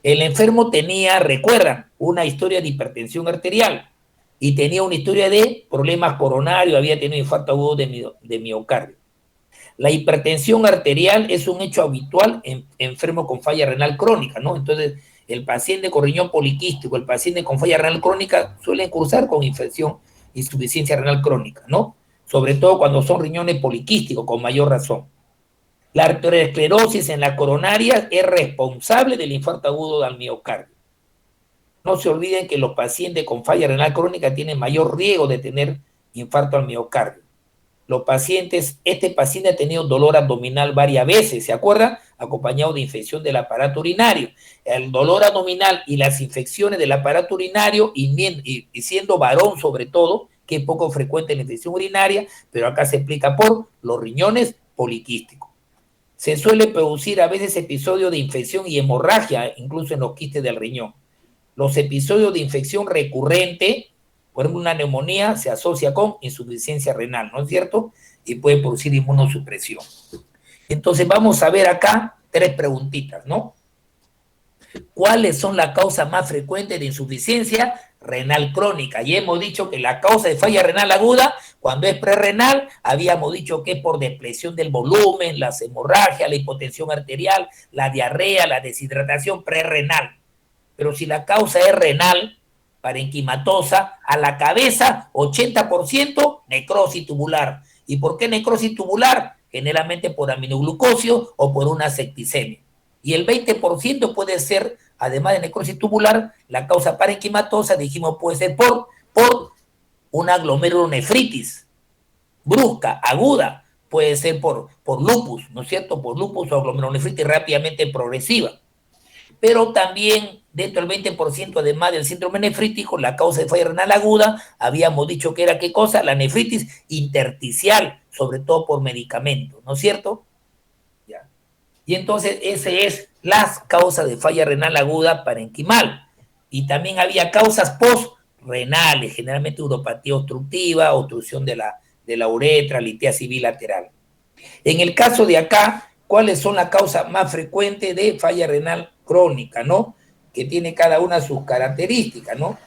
El enfermo tenía, recuerdan, una historia de hipertensión arterial y tenía una historia de problemas coronarios, había tenido infarto agudo de miocardio. La hipertensión arterial es un hecho habitual en enfermos con falla renal crónica, ¿no? Entonces, el paciente con riñón poliquístico, el paciente con falla renal crónica suelen cursar con infección, insuficiencia renal crónica, ¿no? Sobre todo cuando son riñones poliquísticos, con mayor razón. La arteriosclerosis en la coronaria es responsable del infarto agudo del miocardio. No se olviden que los pacientes con falla renal crónica tienen mayor riesgo de tener infarto al miocardio. Los pacientes, este paciente ha tenido dolor abdominal varias veces, ¿se acuerdan? Acompañado de infección del aparato urinario. El dolor abdominal y las infecciones del aparato urinario, y siendo varón sobre todo, que es poco frecuente la infección urinaria, pero acá se explica por los riñones poliquísticos. Se suele producir a veces episodios de infección y hemorragia, incluso en los quistes del riñón. Los episodios de infección recurrente, por ejemplo, una neumonía se asocia con insuficiencia renal, ¿no es cierto? Y puede producir inmunosupresión. Entonces vamos a ver acá 3 preguntitas, ¿no? ¿Cuáles son las causas más frecuentes de insuficiencia renal crónica? Y hemos dicho que la causa de falla renal aguda, cuando es prerrenal, habíamos dicho que es por depresión del volumen, las hemorragias, la hipotensión arterial, la diarrea, la deshidratación prerrenal. Pero si la causa es renal, parenquimatosa, a la cabeza, 80% necrosis tubular. ¿Y por qué necrosis tubular? Generalmente por aminoglucosio o por una septicemia. Y el 20% puede ser, además de necrosis tubular, la causa parenquimatosa, dijimos, puede ser por una glomerulonefritis brusca, aguda, puede ser por lupus, ¿no es cierto? Por lupus o glomerulonefritis rápidamente progresiva. Pero también dentro del 20%, además del síndrome nefrítico, la causa de falla renal aguda, habíamos dicho que era ¿qué cosa? La nefritis intersticial, sobre todo por medicamentos, ¿no es cierto? Ya. Y entonces ese es las causas de falla renal aguda parenquimal. Y también había causas postrenales, generalmente uropatía obstructiva, obstrucción de la uretra, litiasis bilateral. En el caso de acá, ¿cuáles son las causas más frecuentes de falla renal crónica, ¿no? Que tiene cada una sus características, ¿no?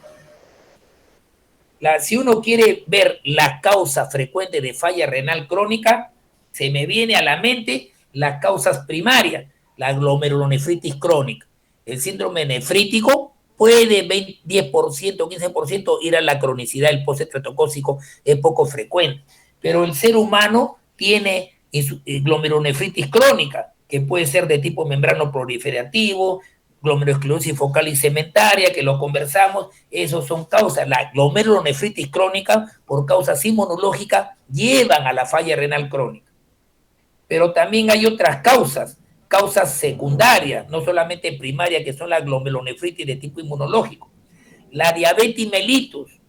Si uno quiere ver las causas frecuentes de falla renal crónica, se me viene a la mente las causas primarias, la glomerulonefritis crónica. El síndrome nefrítico puede 10%, 15% ir a la cronicidad, el postestreptocócico es poco frecuente, pero el ser humano tiene glomerulonefritis crónica, que puede ser de tipo membrano proliferativo, glomerulosclerosis focal y cementaria, que lo conversamos, esos son causas. La glomerulonefritis crónica, por causas inmunológicas, llevan a la falla renal crónica. Pero también hay otras causas secundarias, no solamente primarias, que son la glomerulonefritis de tipo inmunológico. La diabetes mellitus,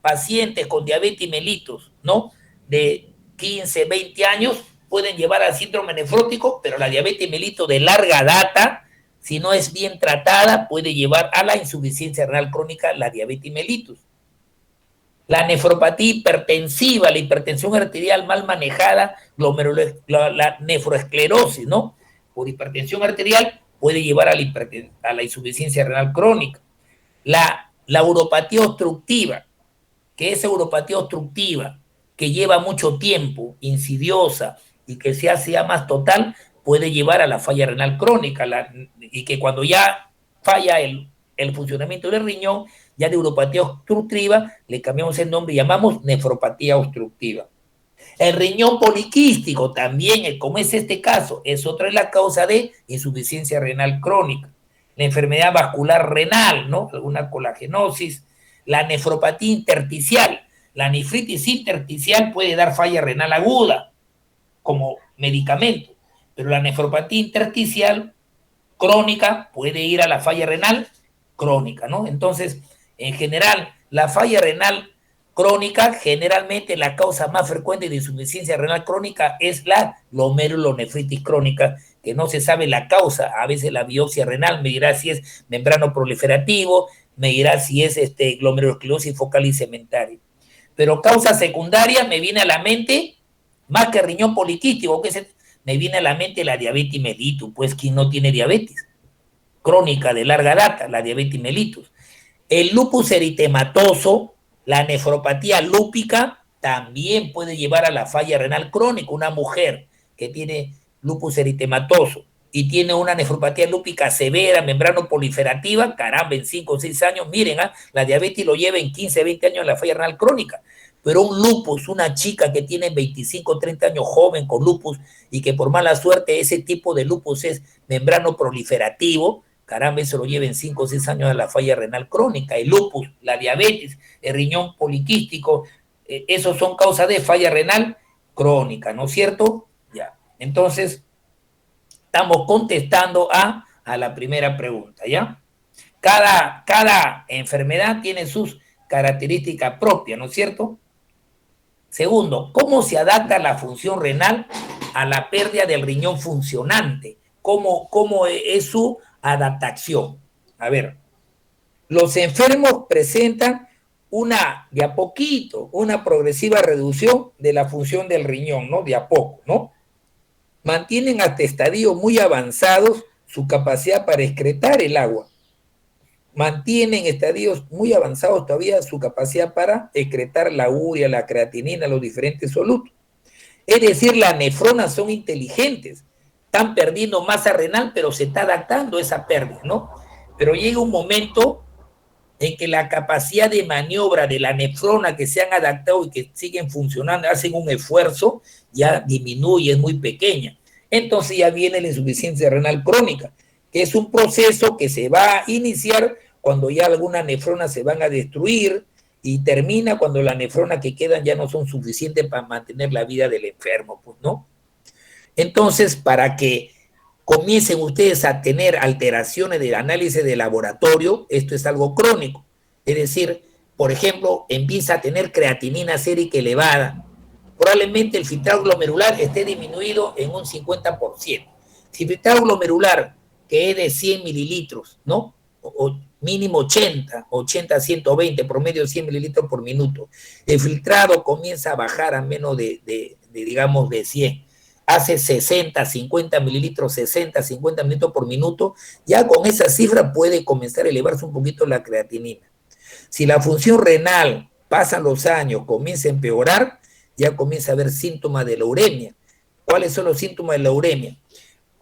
pacientes con diabetes mellitus, ¿no? De 15, 20 años, pueden llevar al síndrome nefrótico, pero la diabetes mellitus de larga data, si no es bien tratada, puede llevar a la insuficiencia renal crónica, la diabetes mellitus. La nefropatía hipertensiva, la hipertensión arterial mal manejada, la nefroesclerosis, ¿no? Por hipertensión arterial puede llevar a la insuficiencia renal crónica. La uropatía obstructiva, que es uropatía obstructiva, que lleva mucho tiempo, insidiosa, y que se hace ya más total, puede llevar a la falla renal crónica, y que cuando ya falla el funcionamiento del riñón, ya de uropatía obstructiva, le cambiamos el nombre y llamamos nefropatía obstructiva. El riñón poliquístico también, como es este caso, es otra de las causas de insuficiencia renal crónica. La enfermedad vascular renal, ¿no? Alguna colagenosis, la nefropatía intersticial. La nefritis intersticial puede dar falla renal aguda como medicamento, pero la nefropatía intersticial crónica puede ir a la falla renal crónica, ¿no? Entonces, en general, la falla renal crónica, generalmente la causa más frecuente de insuficiencia renal crónica es la glomerulonefritis crónica, que no se sabe la causa. A veces la biopsia renal me dirá si es membrano proliferativo, me dirá si es glomerulosclerosis focal y cementaria. Pero causa secundaria me viene a la mente, más que riñón poliquístico, me viene a la mente la diabetes mellitus, pues quien no tiene diabetes crónica de larga data, la diabetes mellitus. El lupus eritematoso, la nefropatía lúpica, también puede llevar a la falla renal crónica. Una mujer que tiene lupus eritematoso y tiene una nefropatía lúpica severa, membrano proliferativa, caramba, en 5 o 6 años, miren, la diabetes lo lleva en 15, 20 años en la falla renal crónica. Pero un lupus, una chica que tiene 25, 30 años joven con lupus y que por mala suerte ese tipo de lupus es membrano proliferativo, caramba, eso lo lleva en 5 o 6 años a la falla renal crónica, el lupus, la diabetes, el riñón poliquístico, esos son causas de falla renal crónica, ¿no es cierto? Ya, entonces, estamos contestando a la primera pregunta, ¿ya? Cada enfermedad tiene sus características propias, ¿no es cierto? Segundo, ¿cómo se adapta la función renal a la pérdida del riñón funcionante? ¿Cómo es su adaptación? A ver, los enfermos presentan de a poquito, una progresiva reducción de la función del riñón, ¿no? De a poco, ¿no? Mantienen hasta estadios muy avanzados su capacidad para excretar el agua. Mantienen estadios muy avanzados todavía su capacidad para excretar la urea, la creatinina, los diferentes solutos. Es decir, las nefronas son inteligentes, están perdiendo masa renal, pero se está adaptando a esa pérdida, ¿no? Pero llega un momento en que la capacidad de maniobra de la nefrona que se han adaptado y que siguen funcionando, hacen un esfuerzo, ya disminuye, es muy pequeña. Entonces ya viene la insuficiencia renal crónica, que es un proceso que se va a iniciar cuando ya algunas nefronas se van a destruir y termina cuando las nefronas que quedan ya no son suficientes para mantener la vida del enfermo, pues, ¿no? Entonces, para que comiencen ustedes a tener alteraciones del análisis de laboratorio, esto es algo crónico. Es decir, por ejemplo, empieza a tener creatinina sérica elevada. Probablemente el filtrado glomerular esté disminuido en un 50%. Si el filtrado glomerular, que es de 100 mililitros, ¿no? O mínimo 80 a 120, promedio 100 mililitros por minuto, el filtrado comienza a bajar a menos digamos, de 100. Hace 60, 50 mililitros, 60, 50 mililitros por minuto, ya con esa cifra puede comenzar a elevarse un poquito la creatinina. Si la función renal, pasan los años, comienza a empeorar, ya comienza a haber síntomas de la uremia. ¿Cuáles son los síntomas de la uremia?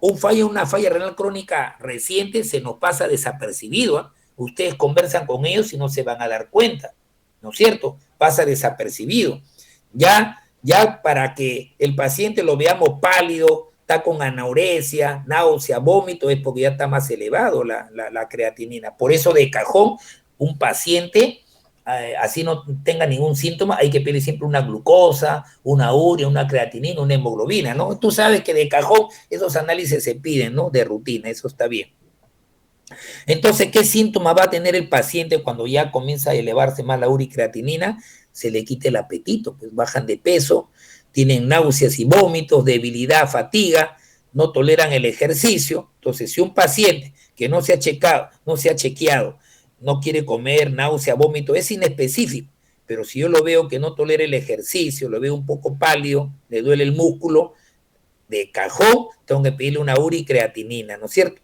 Una falla renal crónica reciente se nos pasa desapercibido, ¿eh? Ustedes conversan con ellos y no se van a dar cuenta, ¿no es cierto? Pasa desapercibido. Ya para que el paciente lo veamos pálido, está con anorexia, náusea, vómito, es porque ya está más elevado la creatinina. Por eso de cajón, un paciente, así no tenga ningún síntoma, hay que pedir siempre una glucosa, una urea, una creatinina, una hemoglobina, ¿no? Tú sabes que de cajón esos análisis se piden, ¿no? De rutina, eso está bien. Entonces, ¿qué síntoma va a tener el paciente cuando ya comienza a elevarse más la urea y creatinina? Se le quita el apetito, pues bajan de peso, tienen náuseas y vómitos, debilidad, fatiga, no toleran el ejercicio. Entonces, si un paciente que no se ha chequeado, no quiere comer, náusea, vómito, es inespecífico, pero si yo lo veo que no tolera el ejercicio, lo veo un poco pálido, le duele el músculo, de cajón, tengo que pedirle una urea y creatinina, ¿no es cierto?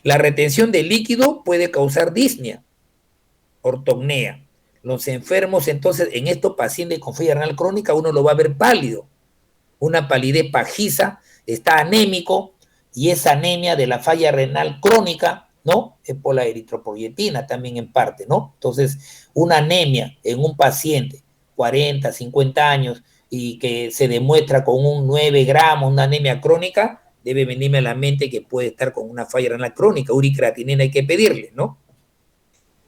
La retención de líquido puede causar disnea, ortopnea. Los enfermos, entonces, en estos pacientes con falla renal crónica, uno lo va a ver pálido, una palidez pajiza, está anémico, y esa anemia de la falla renal crónica, ¿no? Es por la eritropoyetina también en parte, ¿no? Entonces, una anemia en un paciente, 40, 50 años, y que se demuestra con un 9 gramos, una anemia crónica, debe venirme a la mente que puede estar con una falla renal crónica, urea y creatinina hay que pedirle, ¿no?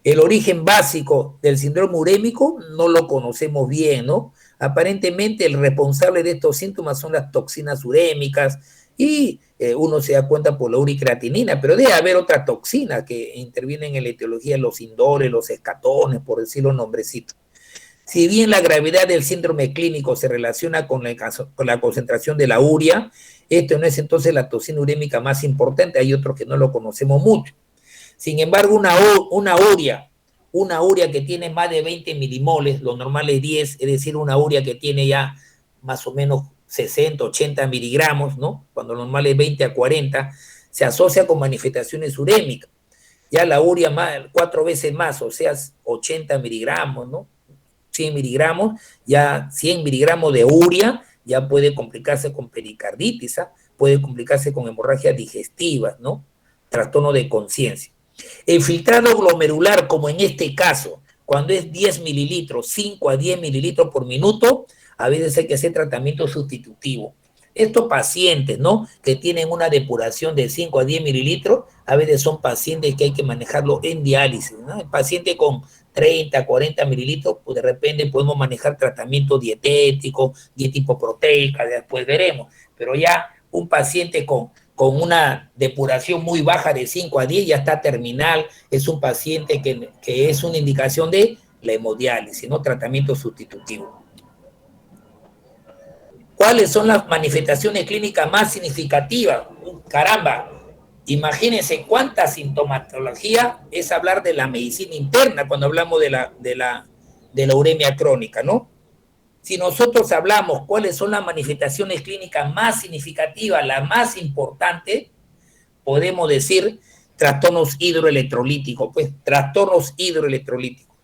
El origen básico del síndrome urémico no lo conocemos bien, ¿no? Aparentemente el responsable de estos síntomas son las toxinas urémicas y uno se da cuenta por la urea y creatinina, pero debe haber otra toxina que intervienen en la etiología, los indoles, los escatones, por decirlo nombrecitos. Si bien la gravedad del síndrome clínico se relaciona con la concentración de la urea, esto no es entonces la toxina urémica más importante, hay otros que no lo conocemos mucho. Sin embargo, una urea que tiene más de 20 milimoles, lo normal es 10, es decir, una urea que tiene ya más o menos 60, 80 miligramos, ¿no? Cuando lo normal es 20 a 40, se asocia con manifestaciones urémicas. Ya la urea 4 veces más, o sea, 80 miligramos, ¿no? 100 miligramos, ya 100 miligramos de urea, ya puede complicarse con pericarditis, puede complicarse con hemorragias digestivas, ¿no? Trastorno de conciencia. El filtrado glomerular, como en este caso, cuando es 10 mililitros, 5 a 10 mililitros por minuto, a veces hay que hacer tratamiento sustitutivo. Estos pacientes, ¿no? Que tienen una depuración de 5 a 10 mililitros, a veces son pacientes que hay que manejarlo en diálisis, ¿no? El paciente con 30, 40 mililitros, pues de repente podemos manejar tratamiento dietético, dieta hipoproteica, después veremos. Pero ya un paciente con una depuración muy baja de 5 a 10 ya está terminal, es un paciente que es una indicación de la hemodiálisis, ¿no? Tratamiento sustitutivo. ¿Cuáles son las manifestaciones clínicas más significativas? Caramba, imagínense cuánta sintomatología es hablar de la medicina interna cuando hablamos de la uremia crónica, ¿no? Si nosotros hablamos cuáles son las manifestaciones clínicas más significativas, la más importante, podemos decir trastornos hidroelectrolíticos, pues trastornos hidroelectrolíticos.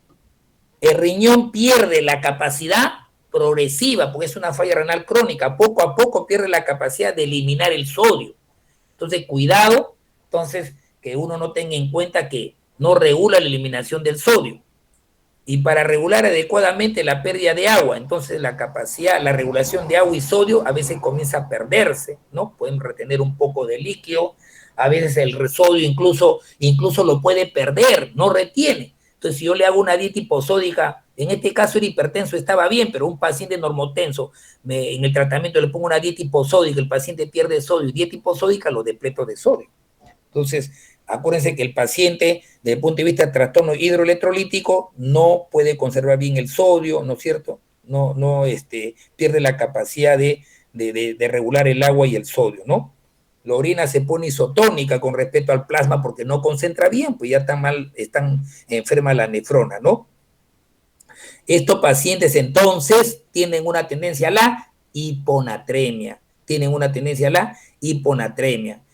El riñón pierde la capacidad progresiva, porque es una falla renal crónica, poco a poco pierde la capacidad de eliminar el sodio. Entonces, cuidado, entonces, que uno no tenga en cuenta que no regula la eliminación del sodio. Y para regular adecuadamente la pérdida de agua, entonces la capacidad, la regulación de agua y sodio a veces comienza a perderse, ¿no? Pueden retener un poco de líquido, a veces el sodio incluso lo puede perder, no retiene. Entonces, si yo le hago una dieta hiposódica, en este caso el hipertenso estaba bien, pero un paciente normotenso, en el tratamiento le pongo una dieta hiposódica, el paciente pierde sodio, y dieta hiposódica lo depleto de sodio. Entonces, acuérdense que el paciente, desde el punto de vista de trastorno hidroelectrolítico, no puede conservar bien el sodio, ¿no es cierto? Pierde la capacidad de regular el agua y el sodio, ¿no? La orina se pone isotónica con respecto al plasma porque no concentra bien, pues ya están enfermas la nefrona, ¿no? Estos pacientes entonces tienen una tendencia a la hiponatremia,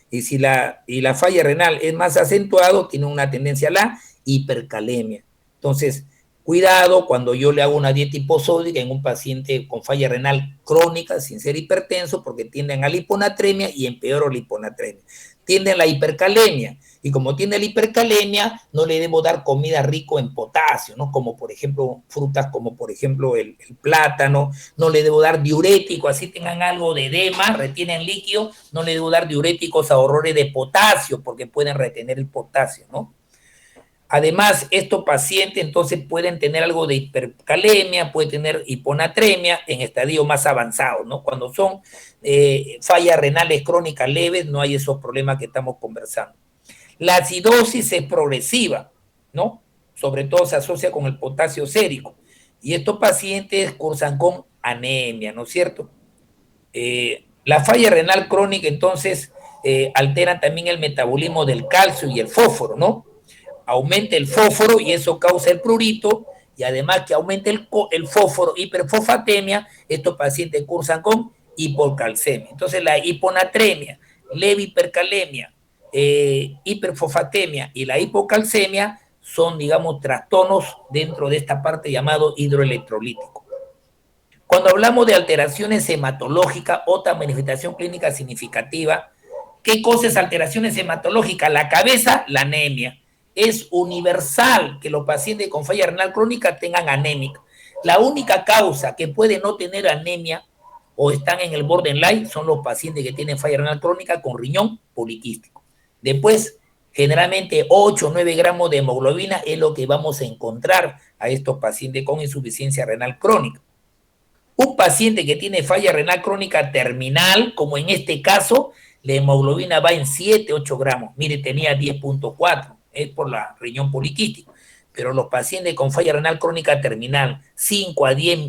y la falla renal es más acentuado, tiene una tendencia a la hipercalemia. Entonces, cuidado cuando yo le hago una dieta hiposódica en un paciente con falla renal crónica, sin ser hipertenso, porque tienden a la hiponatremia y empeoro la hiponatremia. Tienden a la hipercalemia, y como tiene la hipercalemia, no le debo dar comida rico en potasio, ¿no? Como por ejemplo, frutas como por ejemplo el plátano, no le debo dar diuréticos, así tengan algo de edema, retienen líquido, no le debo dar diuréticos a horrores de potasio, porque pueden retener el potasio, ¿no? Además, estos pacientes entonces pueden tener algo de hipercalemia, pueden tener hiponatremia en estadios más avanzados, ¿no? Cuando son fallas renales crónicas leves, no hay esos problemas que estamos conversando. La acidosis es progresiva, ¿no? Sobre todo se asocia con el potasio sérico. Y estos pacientes cursan con anemia, ¿no es cierto? La falla renal crónica, entonces, alteran también el metabolismo del calcio y el fósforo, ¿no? Aumenta el fósforo y eso causa el prurito, y además que aumenta el fósforo, hiperfosfatemia, estos pacientes cursan con hipocalcemia. Entonces la hiponatremia, leve hipercalemia, hiperfosfatemia y la hipocalcemia son, digamos, trastornos dentro de esta parte llamado hidroelectrolítico. Cuando hablamos de alteraciones hematológicas, otra manifestación clínica significativa, ¿qué cosa es alteraciones hematológicas? La cabeza, la anemia. Es universal que los pacientes con falla renal crónica tengan anémica. La única causa que puede no tener anemia o están en el borderline son los pacientes que tienen falla renal crónica con riñón poliquístico. Después, generalmente 8 o 9 gramos de hemoglobina es lo que vamos a encontrar a estos pacientes con insuficiencia renal crónica. Un paciente que tiene falla renal crónica terminal, como en este caso, la hemoglobina va en 7, 8 gramos. Mire, tenía 10.4. Es por la riñón poliquístico, pero los pacientes con falla renal crónica terminal, 5 a 10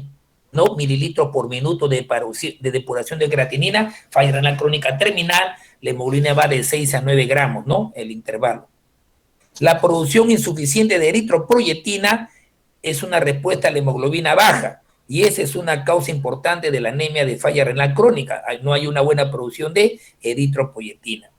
¿no? mililitros por minuto de depuración de creatinina, falla renal crónica terminal, la hemoglobina va de 6 a 9 gramos, ¿no? El intervalo. La producción insuficiente de eritropoyetina es una respuesta a la hemoglobina baja, y esa es una causa importante de la anemia de falla renal crónica. No hay una buena producción de eritropoyetina.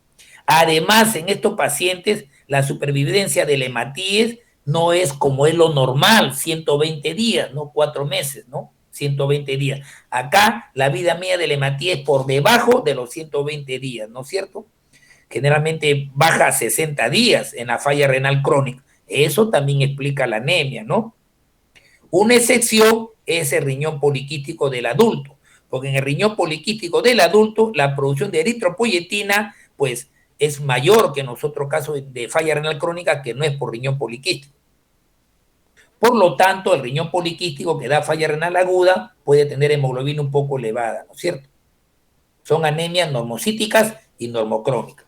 Además, en estos pacientes, la supervivencia del hematíes no es como es lo normal, 120 días, no 4 meses, ¿no? 120 días. Acá, la vida media del hematíes es por debajo de los 120 días, ¿no es cierto? Generalmente baja a 60 días en la falla renal crónica. Eso también explica la anemia, ¿no? Una excepción es el riñón poliquístico del adulto. Porque en el riñón poliquístico del adulto, la producción de eritropoyetina, pues, es mayor que en los otros casos de falla renal crónica, que no es por riñón poliquístico. Por lo tanto, el riñón poliquístico que da falla renal aguda puede tener hemoglobina un poco elevada, ¿no es cierto? Son anemias normocíticas y normocrónicas.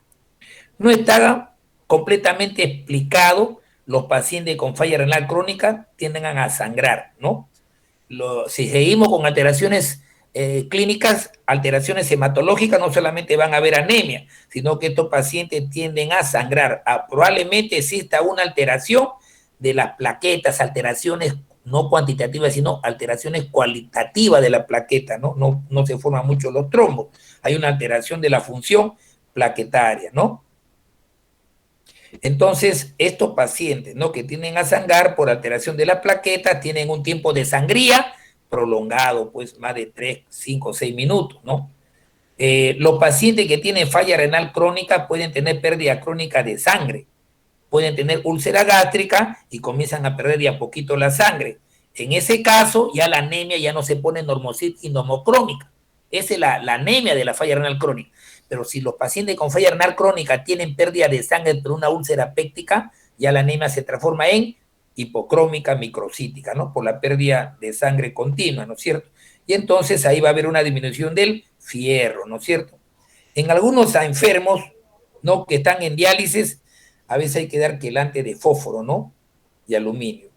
No está completamente explicado, los pacientes con falla renal crónica tienden a sangrar, ¿no? Si seguimos con alteraciones clínicas, alteraciones hematológicas, no solamente van a haber anemia, sino que estos pacientes tienden a sangrar. Probablemente exista una alteración de las plaquetas, alteraciones no cuantitativas, sino alteraciones cualitativas de la plaqueta, ¿no? No se forman mucho los trombos. Hay una alteración de la función plaquetaria, ¿no? Entonces, estos pacientes, ¿no?, que tienden a sangrar por alteración de la plaqueta, tienen un tiempo de sangría prolongado, pues más de 3, 5, 6 minutos, ¿no? Los pacientes que tienen falla renal crónica pueden tener pérdida crónica de sangre, pueden tener úlcera gástrica y comienzan a perder de a poquito la sangre. En ese caso, ya la anemia ya no se pone normocítica y normocrónica. Esa es la anemia de la falla renal crónica. Pero si los pacientes con falla renal crónica tienen pérdida de sangre por una úlcera péptica, ya la anemia se transforma en hipocrómica microcítica, ¿no? Por la pérdida de sangre continua, ¿no es cierto? Y entonces ahí va a haber una disminución del fierro, ¿no es cierto? En algunos enfermos, ¿no?, que están en diálisis, a veces hay que dar quelante de fósforo, ¿no?, y aluminio.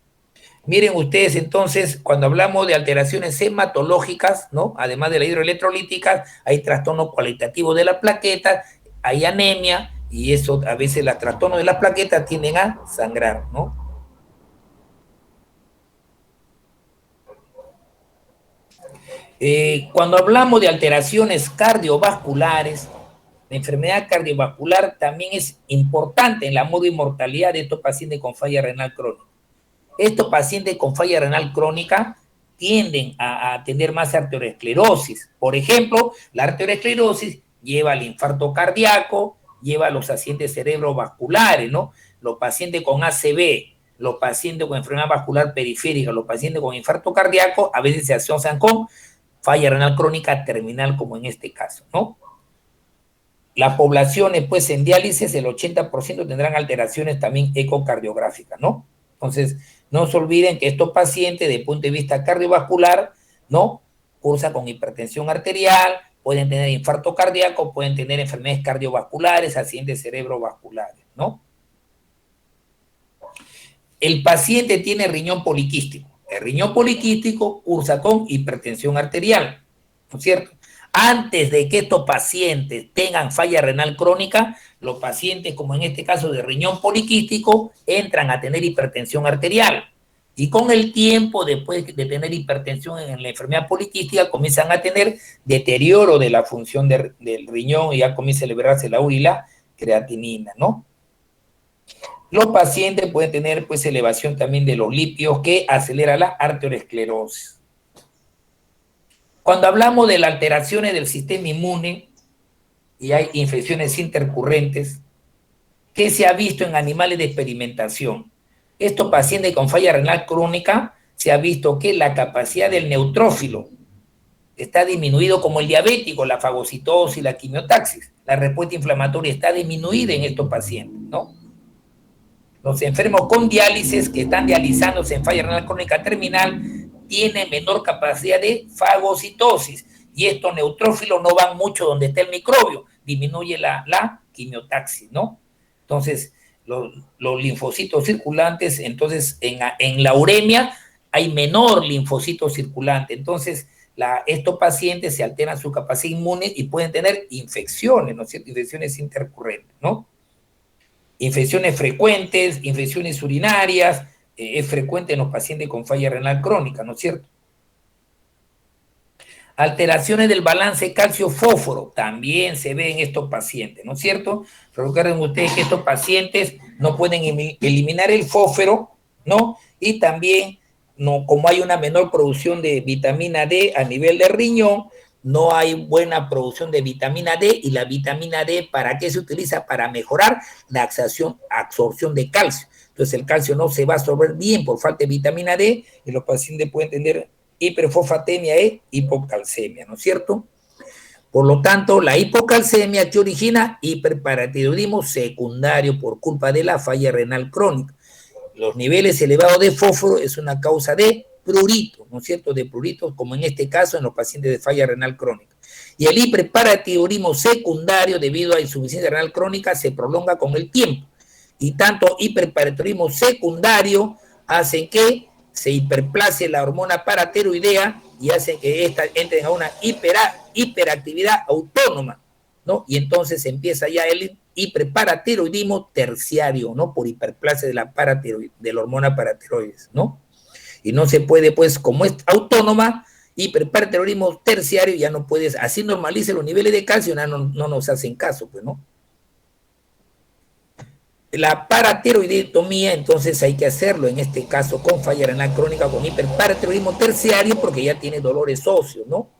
Miren ustedes entonces, cuando hablamos de alteraciones hematológicas, ¿no?, además de la hidroelectrolítica, hay trastorno cualitativo de la plaqueta, hay anemia, y eso a veces los trastornos de las plaquetas tienden a sangrar, ¿no? Cuando hablamos de alteraciones cardiovasculares, la enfermedad cardiovascular también es importante en la mortalidad de estos pacientes con falla renal crónica. Estos pacientes con falla renal crónica tienden a tener más arteriosclerosis. Por ejemplo, la arteriosclerosis lleva al infarto cardíaco, lleva a los accidentes cerebrovasculares, ¿no? Los pacientes con ACV, los pacientes con enfermedad vascular periférica, los pacientes con infarto cardíaco, a veces se asocian con falla renal crónica terminal, como en este caso, ¿no? Las poblaciones, pues, en diálisis, el 80% tendrán alteraciones también ecocardiográficas, ¿no? Entonces, no se olviden que estos pacientes, desde el punto de vista cardiovascular, ¿no?, cursan con hipertensión arterial, pueden tener infarto cardíaco, pueden tener enfermedades cardiovasculares, accidentes cerebrovasculares, ¿no? El paciente tiene riñón poliquístico. El riñón poliquístico cursa con hipertensión arterial, ¿no es cierto? Antes de que estos pacientes tengan falla renal crónica, los pacientes, como en este caso de riñón poliquístico, entran a tener hipertensión arterial. Y con el tiempo, después de tener hipertensión en la enfermedad poliquística, comienzan a tener deterioro de la función del riñón y ya comienza a liberarse la urea y la creatinina, ¿no? Los pacientes pueden tener, pues, elevación también de los lípidos que acelera la arteriosclerosis. Cuando hablamos de las alteraciones del sistema inmune y hay infecciones intercurrentes, ¿qué se ha visto en animales de experimentación? Estos pacientes con falla renal crónica se ha visto que la capacidad del neutrófilo está disminuido como el diabético, la fagocitosis, la quimiotaxis. La respuesta inflamatoria está disminuida en estos pacientes, ¿no? Los enfermos con diálisis que están dializándose en falla renal crónica terminal tienen menor capacidad de fagocitosis y estos neutrófilos no van mucho donde está el microbio, disminuye la quimiotaxis, ¿no? Entonces, los linfocitos circulantes, entonces en la uremia hay menor linfocito circulante, entonces estos pacientes se alteran su capacidad inmune y pueden tener infecciones, ¿no es cierto? Infecciones intercurrentes, ¿no? Infecciones frecuentes, infecciones urinarias, es frecuente en los pacientes con falla renal crónica, ¿no es cierto? Alteraciones del balance calcio-fósforo también se ve en estos pacientes, ¿no es cierto? Recuerden ustedes que estos pacientes no pueden eliminar el fósforo, ¿no? Y también, no, como hay una menor producción de vitamina D a nivel de riñón, no hay buena producción de vitamina D, y la vitamina D, ¿para qué se utiliza? Para mejorar la absorción de calcio. Entonces el calcio no se va a absorber bien por falta de vitamina D y los pacientes pueden tener hiperfosfatemia es hipocalcemia, ¿no es cierto? Por lo tanto, la hipocalcemia que origina hiperparatiroidismo secundario por culpa de la falla renal crónica. Los niveles elevados de fósforo es una causa de prurito, ¿no es cierto? De prurito, como en este caso en los pacientes de falla renal crónica. Y el hiperparatiroidismo secundario debido a insuficiencia renal crónica se prolonga con el tiempo. Y tanto hiperparatiroidismo secundario hacen que se hiperplace la hormona paratiroidea y hacen que ésta entre a una hiperactividad autónoma, ¿no? Y entonces empieza ya el hiperparatiroidismo terciario, ¿no? Por hiperplasia de la hormona paratiroides, ¿no? Y no se puede, pues, como es autónoma, hiperparatiroidismo terciario, ya no puedes, así normalice los niveles de calcio, no nos hacen caso, pues, ¿no? La paratiroidectomía, entonces hay que hacerlo, en este caso con falla renal crónica, con hiperparatiroidismo terciario, porque ya tiene dolores óseos, ¿no?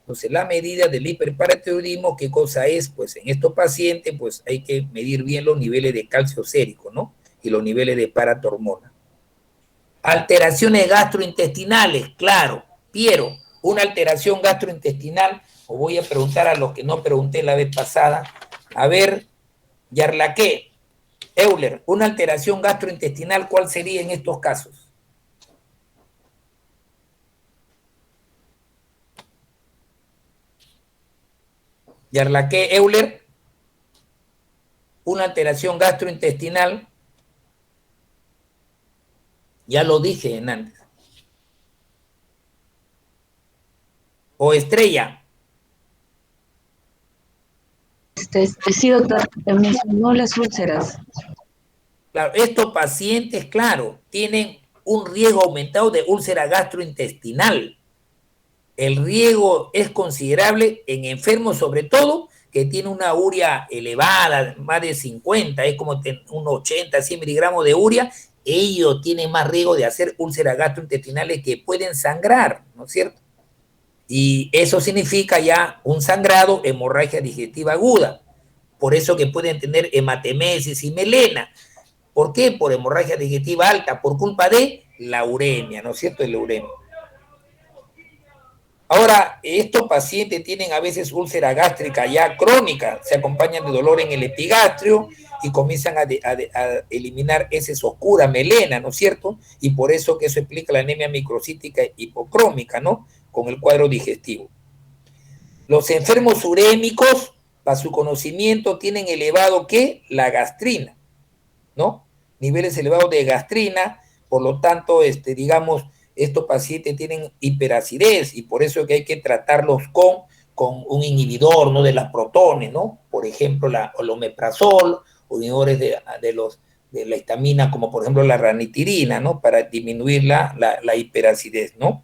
Entonces, la medida del hiperparatiroidismo, ¿qué cosa es? Pues en estos pacientes, pues hay que medir bien los niveles de calcio sérico, ¿no? Y los niveles de paratormona. Alteraciones gastrointestinales, claro. Piero, una alteración gastrointestinal, os voy a preguntar a los que no pregunté la vez pasada. A ver, Yarlaque, Euler, una alteración gastrointestinal, ¿cuál sería en estos casos? Yarlaque, Euler, una alteración gastrointestinal, ya lo dije antes. O Estrella. Sí, doctor, mencionó las úlceras. Claro, estos pacientes, claro, tienen un riesgo aumentado de úlcera gastrointestinal. El riesgo es considerable en enfermos, sobre todo, que tienen una urea elevada, más de 50, es como un 80, 100 miligramos de urea, ellos tienen más riesgo de hacer úlceras gastrointestinales que pueden sangrar, ¿no es cierto? Y eso significa ya un sangrado, hemorragia digestiva aguda. Por eso que pueden tener hematemesis y melena. ¿Por qué? Por hemorragia digestiva alta, por culpa de la uremia, ¿no es cierto? De la uremia. Ahora, estos pacientes tienen a veces úlcera gástrica ya crónica, se acompañan de dolor en el epigastrio y comienzan a eliminar heces oscuras, melena, ¿no es cierto? Y por eso que eso explica la anemia microcítica hipocrómica, ¿no? Con el cuadro digestivo. Los enfermos urémicos, para su conocimiento, tienen elevado, ¿qué? La gastrina, ¿no? Niveles elevados de gastrina, por lo tanto, digamos, estos pacientes tienen hiperacidez y por eso es que hay que tratarlos con un inhibidor, ¿no? De las protones, ¿no? Por ejemplo, el omeprazol, o inhibidores de la histamina, como por ejemplo la ranitirina, ¿no? Para disminuir la hiperacidez, ¿no?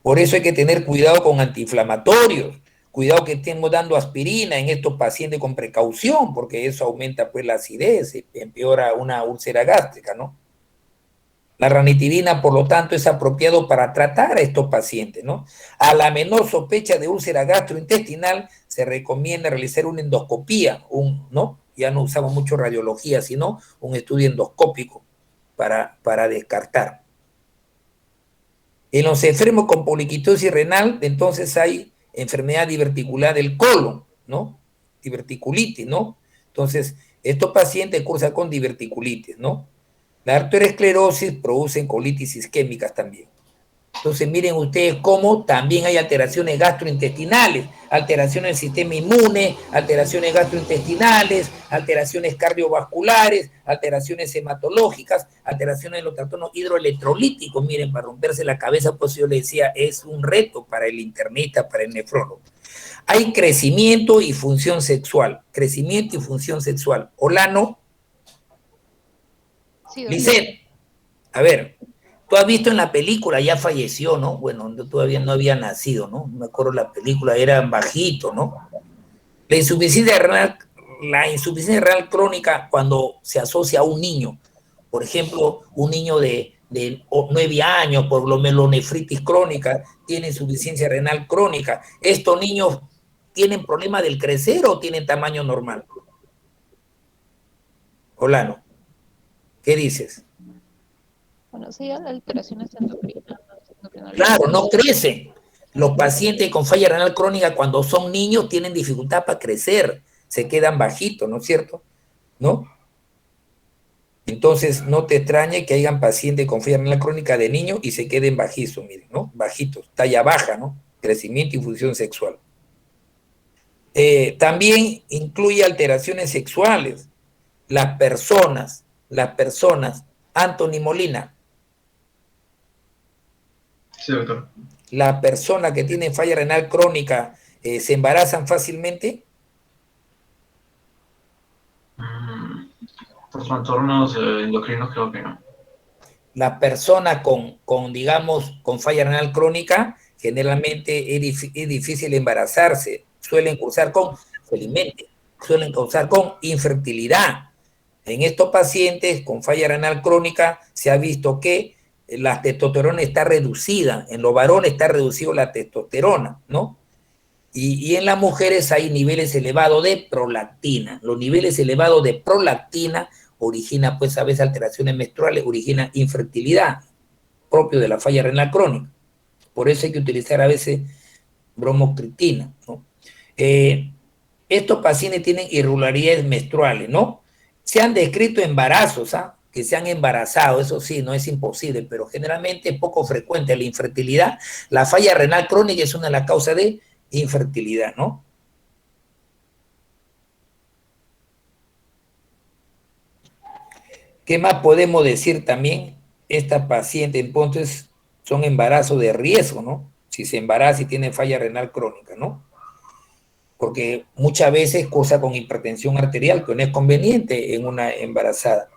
Por eso hay que tener cuidado con antiinflamatorios, cuidado que estemos dando aspirina en estos pacientes con precaución, porque eso aumenta pues la acidez, empeora una úlcera gástrica, ¿no? La ranitirina, por lo tanto, es apropiado para tratar a estos pacientes, ¿no? A la menor sospecha de úlcera gastrointestinal se recomienda realizar una endoscopía, ¿no? Ya no usamos mucho radiología, sino un estudio endoscópico para descartar. En los enfermos con poliquitosis renal, entonces hay enfermedad diverticular del colon, ¿no? Diverticulitis, ¿no? Entonces, estos pacientes cursan con diverticulitis, ¿no? La arteriosclerosis produce colitis isquémicas también. Entonces, miren ustedes cómo también hay alteraciones gastrointestinales, alteraciones del sistema inmune, alteraciones gastrointestinales, alteraciones cardiovasculares, alteraciones hematológicas, alteraciones de los trastornos hidroelectrolíticos. Miren, para romperse la cabeza, pues yo les decía, es un reto para el internista, para el nefrólogo. Hay crecimiento y función sexual. Crecimiento y función sexual. Olano. Sí, Lisset, a ver, tú has visto en la película, ya falleció, ¿no? Bueno, todavía no había nacido, ¿no? Me acuerdo la película, era bajito, ¿no? La insuficiencia renal crónica cuando se asocia a un niño, por ejemplo, un niño de 9 años por glomerulonefritis crónica, tiene insuficiencia renal crónica. ¿Estos niños tienen problema del crecer o tienen tamaño normal? Olano, ¿qué dices? Bueno, sí, alteraciones endocrinas. Claro, no crecen. Los pacientes con falla renal crónica cuando son niños tienen dificultad para crecer, se quedan bajitos, ¿no es cierto? ¿No? Entonces, no te extrañe que hayan pacientes con falla renal crónica de niños y se queden bajizos, miren, ¿no? Bajitos, talla baja, ¿no? Crecimiento y función sexual. También incluye alteraciones sexuales. Las personas, Anthony Molina, Sí, doctor. las personas que tienen falla renal crónica, ¿se embarazan fácilmente? Por trastornos endocrinos creo que no. Las personas digamos, con falla renal crónica, generalmente es difícil embarazarse, suelen causar con infertilidad. En estos pacientes con falla renal crónica se ha visto que la testosterona está reducida, en los varones está reducida la testosterona, ¿no? Y en las mujeres hay niveles elevados de prolactina. Los niveles elevados de prolactina origina, pues, a veces alteraciones menstruales, origina infertilidad, propio de la falla renal crónica. Por eso hay que utilizar a veces bromocriptina, ¿no? Estos pacientes tienen irregularidades menstruales, ¿no? Se han descrito embarazos, que se han embarazado, eso sí, no es imposible, pero generalmente es poco frecuente la infertilidad. La falla renal crónica es una de las causas de infertilidad, ¿no? ¿Qué más podemos decir también? Esta paciente, entonces, son embarazos de riesgo, ¿no? Si se embaraza y tiene falla renal crónica, ¿no? Porque muchas veces cosa con hipertensión arterial, que no es conveniente en una embarazada.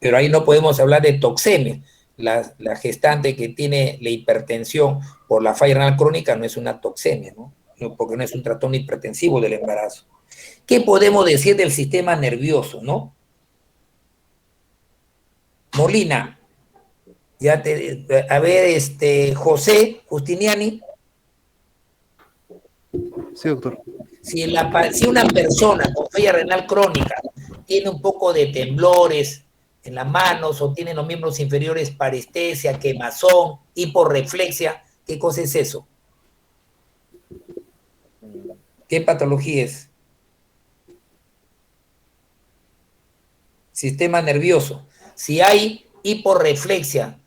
Pero ahí no podemos hablar de toxemia. La gestante que tiene la hipertensión por la falla renal crónica no es una toxemia, ¿no? Porque no es un trastorno hipertensivo del embarazo. ¿Qué podemos decir del sistema nervioso, no? Molina, a ver, José Justiniani. Sí, doctor. Si una persona con falla renal crónica tiene un poco de temblores en las manos o tiene los miembros inferiores parestesia, quemazón, hiporreflexia, ¿qué cosa es eso? ¿Qué patología es? Sistema nervioso. Si hay hiporreflexia,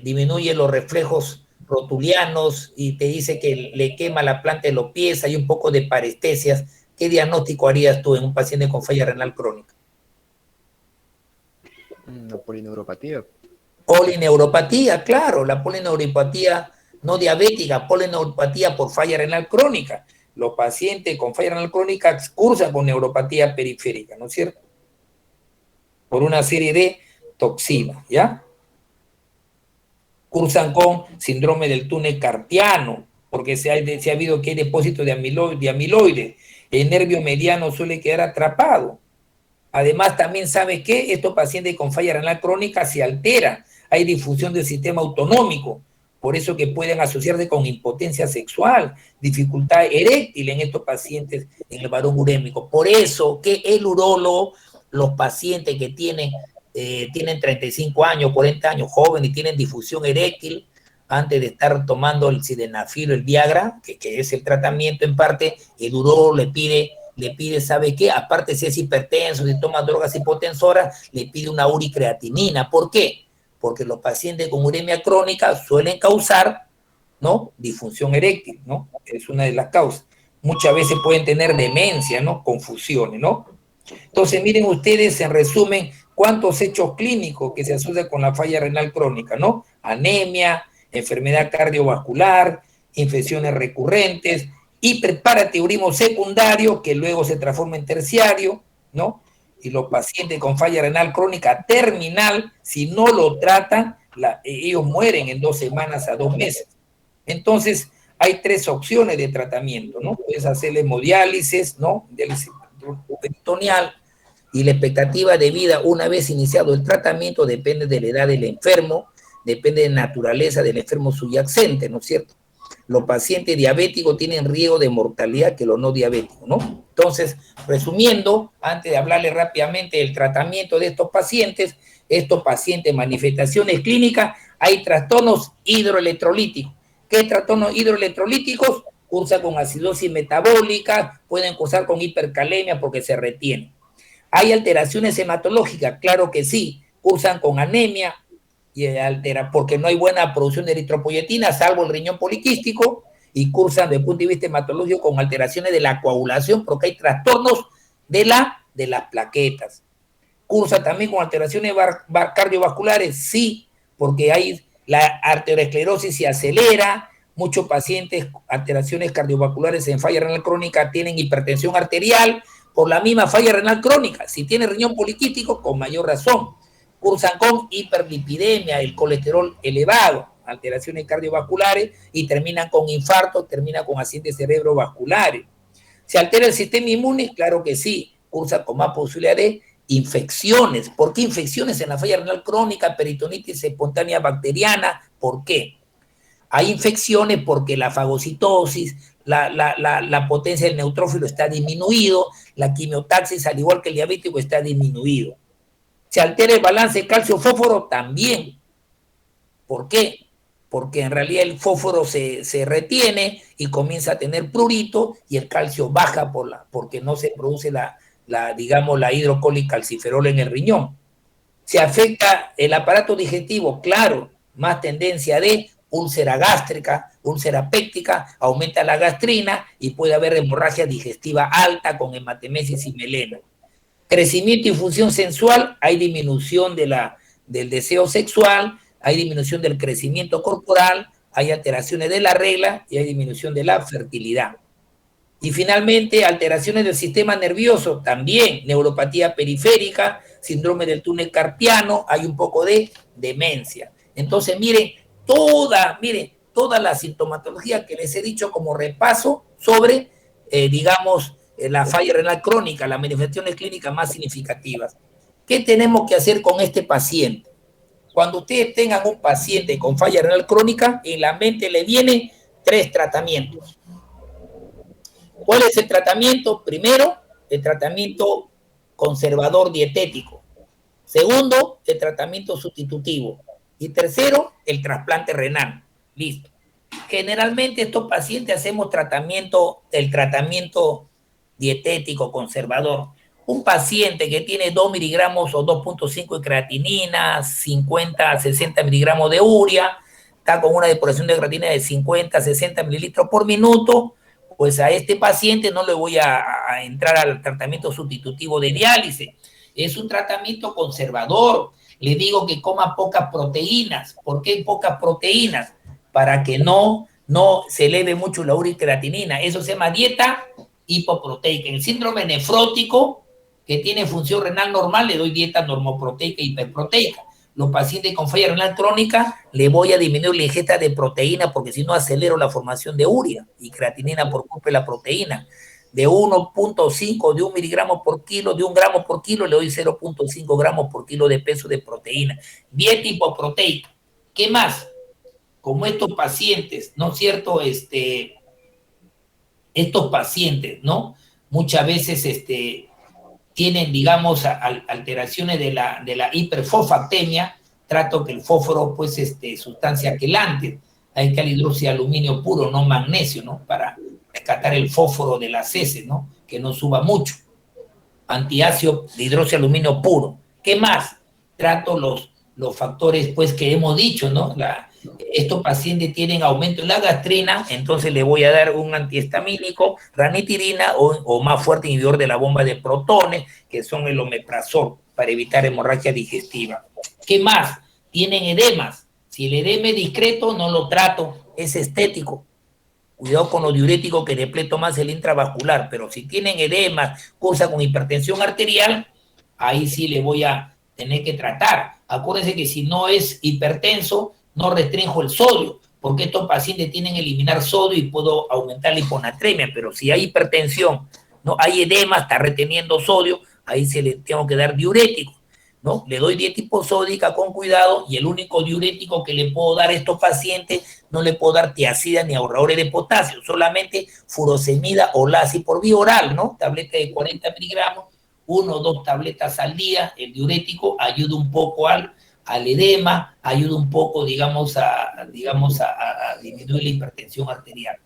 disminuye los reflejos rotulianos y te dice que le quema la planta de los pies, hay un poco de parestesias, ¿qué diagnóstico harías tú en un paciente con falla renal crónica? Una polineuropatía. Polineuropatía, claro, la polineuropatía no diabética, polineuropatía por falla renal crónica. Los pacientes con falla renal crónica cursan con neuropatía periférica, ¿no es cierto? Por una serie de toxinas, ¿ya? Cursan con síndrome del túnel carpiano, porque se ha habido que hay depósito de amiloide. El nervio mediano suele quedar atrapado. Además, también sabe que estos pacientes con falla renal crónica se alteran. Hay difusión del sistema autonómico, por eso que pueden asociarse con impotencia sexual, dificultad eréctil en estos pacientes en el varón urémico. Por eso que el urólogo, los pacientes que tienen 35 años, 40 años, jóvenes y tienen difusión eréctil, antes de estar tomando el sildenafil o el Viagra, que es el tratamiento en parte, el urólogo le pide, ¿sabe qué? Aparte si es hipertenso, si toma drogas hipotensoras, le pide una uricreatinina. ¿Por qué? Porque los pacientes con uremia crónica suelen causar, ¿no?, disfunción eréctil, ¿no? Es una de las causas. Muchas veces pueden tener demencia, ¿no?, confusiones, ¿no? Entonces, miren ustedes, en resumen, cuántos hechos clínicos que se asocian con la falla renal crónica, ¿no? Anemia, enfermedad cardiovascular, infecciones recurrentes, hiperparatiurismo secundario, que luego se transforma en terciario, ¿no? Y los pacientes con falla renal crónica terminal, si no lo tratan, ellos mueren en 2 semanas a 2 meses. Entonces, hay 3 opciones de tratamiento, ¿no? Puedes hacer hemodiálisis, ¿no? Diálisis peritoneal, y la expectativa de vida una vez iniciado el tratamiento depende de la edad del enfermo, depende de la naturaleza del enfermo subyacente, ¿no es cierto? Los pacientes diabéticos tienen riesgo de mortalidad que los no diabéticos, ¿no? Entonces, resumiendo, antes de hablarle rápidamente del tratamiento de estos pacientes, estos pacientes, manifestaciones clínicas, hay trastornos hidroelectrolíticos. ¿Qué trastornos hidroelectrolíticos? Cursa con acidosis metabólica, pueden cursar con hipercalemia porque se retienen. ¿Hay alteraciones hematológicas? Claro que sí, cursan con anemia, y porque no hay buena producción de eritropoyetina, salvo el riñón poliquístico, y cursan desde el punto de vista hematológico con alteraciones de la coagulación, porque hay trastornos de las plaquetas. Cursa también con alteraciones cardiovasculares, sí, porque hay la arteriosclerosis se acelera, muchos pacientes alteraciones cardiovasculares en falla renal crónica tienen hipertensión arterial por la misma falla renal crónica. Si tiene riñón poliquístico, con mayor razón. Cursan con hiperlipidemia, el colesterol elevado, alteraciones cardiovasculares y terminan con infarto, terminan con accidentes cerebrovasculares. ¿Se altera el sistema inmune? Claro que sí, cursa con más posibilidad de infecciones. ¿Por qué infecciones en la falla renal crónica, peritonitis espontánea bacteriana? ¿Por qué? Hay infecciones porque la fagocitosis, la potencia del neutrófilo está disminuido, la quimiotaxis, al igual que el diabético, está disminuido. ¿Se altera el balance calcio-fósforo? También. ¿Por qué? Porque en realidad el fósforo se retiene y comienza a tener prurito y el calcio baja porque no se produce la hidrocolicalciferol en el riñón. ¿Se afecta el aparato digestivo? Claro, más tendencia de úlcera gástrica, úlcera péptica, aumenta la gastrina y puede haber hemorragia digestiva alta con hematemesis y melena. Crecimiento y función sensual, hay disminución del deseo sexual, hay disminución del crecimiento corporal, hay alteraciones de la regla y hay disminución de la fertilidad. Y finalmente, alteraciones del sistema nervioso, también neuropatía periférica, síndrome del túnel carpiano, hay un poco de demencia. Entonces, miren, toda la sintomatología que les he dicho como repaso sobre, la falla renal crónica, las manifestaciones clínicas más significativas. ¿Qué tenemos que hacer con este paciente? Cuando ustedes tengan un paciente con falla renal crónica, en la mente le vienen 3 tratamientos. ¿Cuál es el tratamiento? Primero, el tratamiento conservador dietético. Segundo, el tratamiento sustitutivo. Y tercero, el trasplante renal. Listo. Generalmente estos pacientes hacemos el tratamiento dietético conservador. Un paciente que tiene 2 miligramos o 2.5 de creatinina, 50 a 60 miligramos de urea, está con una depuración de creatinina de 50 a 60 mililitros por minuto, pues a este paciente no le voy a entrar al tratamiento sustitutivo de diálisis. Es un tratamiento conservador. Le digo que coma pocas proteínas. ¿Por qué pocas proteínas? Para que no se eleve mucho la urea y creatinina. Eso se llama dieta hipoproteica. En el síndrome nefrótico, que tiene función renal normal, le doy dieta normoproteica e hiperproteica. Los pacientes con falla renal crónica, le voy a disminuir la ingesta de proteína porque si no acelero la formación de urea y creatinina por culpa de la proteína. De 1.5, de 1 miligramo por kilo, de 1 gramo por kilo, le doy 0.5 gramos por kilo de peso de proteína. Dieta hipoproteica. ¿Qué más? Como estos pacientes, ¿no es cierto? Estos pacientes, ¿no? Muchas veces tienen, digamos, alteraciones de la hiperfosfatemia, trato que el fósforo, pues, sustancia quelante, hay que hidróxido de aluminio puro, no magnesio, ¿no? Para rescatar el fósforo de las heces, ¿no? Que no suba mucho. Antiácido de hidróxido de aluminio puro. ¿Qué más? Trato los factores, pues, que hemos dicho, ¿no? Estos pacientes tienen aumento en la gastrina, entonces le voy a dar un antihistamínico, ranitidina o más fuerte inhibidor de la bomba de protones, que son el omeprazol, para evitar hemorragia digestiva. ¿Qué más? Tienen edemas. Si el edema es discreto, no lo trato, es estético. Cuidado con los diuréticos que depleto más el intravascular, pero si tienen edemas, cursa con hipertensión arterial, ahí sí le voy a tener que tratar. Acuérdense que si no es hipertenso, no restringo el sodio, porque estos pacientes tienen que eliminar sodio y puedo aumentar la hiponatremia, pero si hay hipertensión, no hay edema, está reteniendo sodio, ahí se le tengo que dar diurético, ¿no? Le doy dieta hiposódica con cuidado y el único diurético que le puedo dar a estos pacientes, no le puedo dar tiacida ni ahorradores de potasio, solamente furosemida o LASI por vía oral, ¿no? Tableta de 40 miligramos 1 o 2 tabletas al día. El diurético ayuda un poco al edema, ayuda un poco, digamos, a disminuir la hipertensión arterial.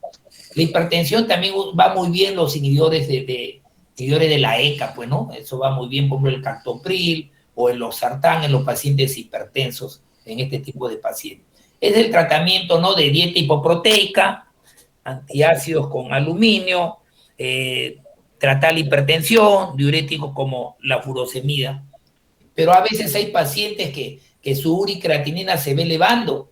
La hipertensión también va muy bien los inhibidores de la ECA, pues, ¿no? Eso va muy bien, por ejemplo, el captopril o el losartán en los pacientes hipertensos, en este tipo de pacientes. Es el tratamiento, ¿no?, de dieta hipoproteica, antiácidos con aluminio, tratar la hipertensión, diuréticos como la furosemida. Pero a veces hay pacientes que su uricreatinina se ve elevando,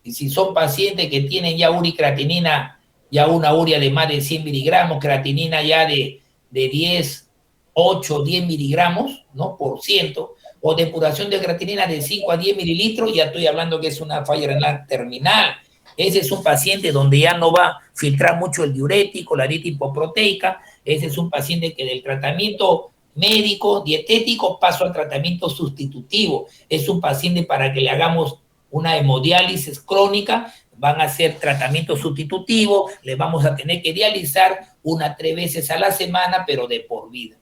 y si son pacientes que tienen ya uricreatinina, ya una urea de más de 100 miligramos, creatinina ya de 10, 8, 10 miligramos, ¿no?, por ciento, o depuración de creatinina de 5 a 10 mililitros, ya estoy hablando que es una falla renal terminal. Ese es un paciente donde ya no va a filtrar mucho el diurético, la dieta hipoproteica. Ese es un paciente que del tratamiento médico, dietético, paso al tratamiento sustitutivo. Es un paciente para que le hagamos una hemodiálisis crónica, van a hacer tratamiento sustitutivo, le vamos a tener que dializar 1 a 3 veces a la semana, pero de por vida.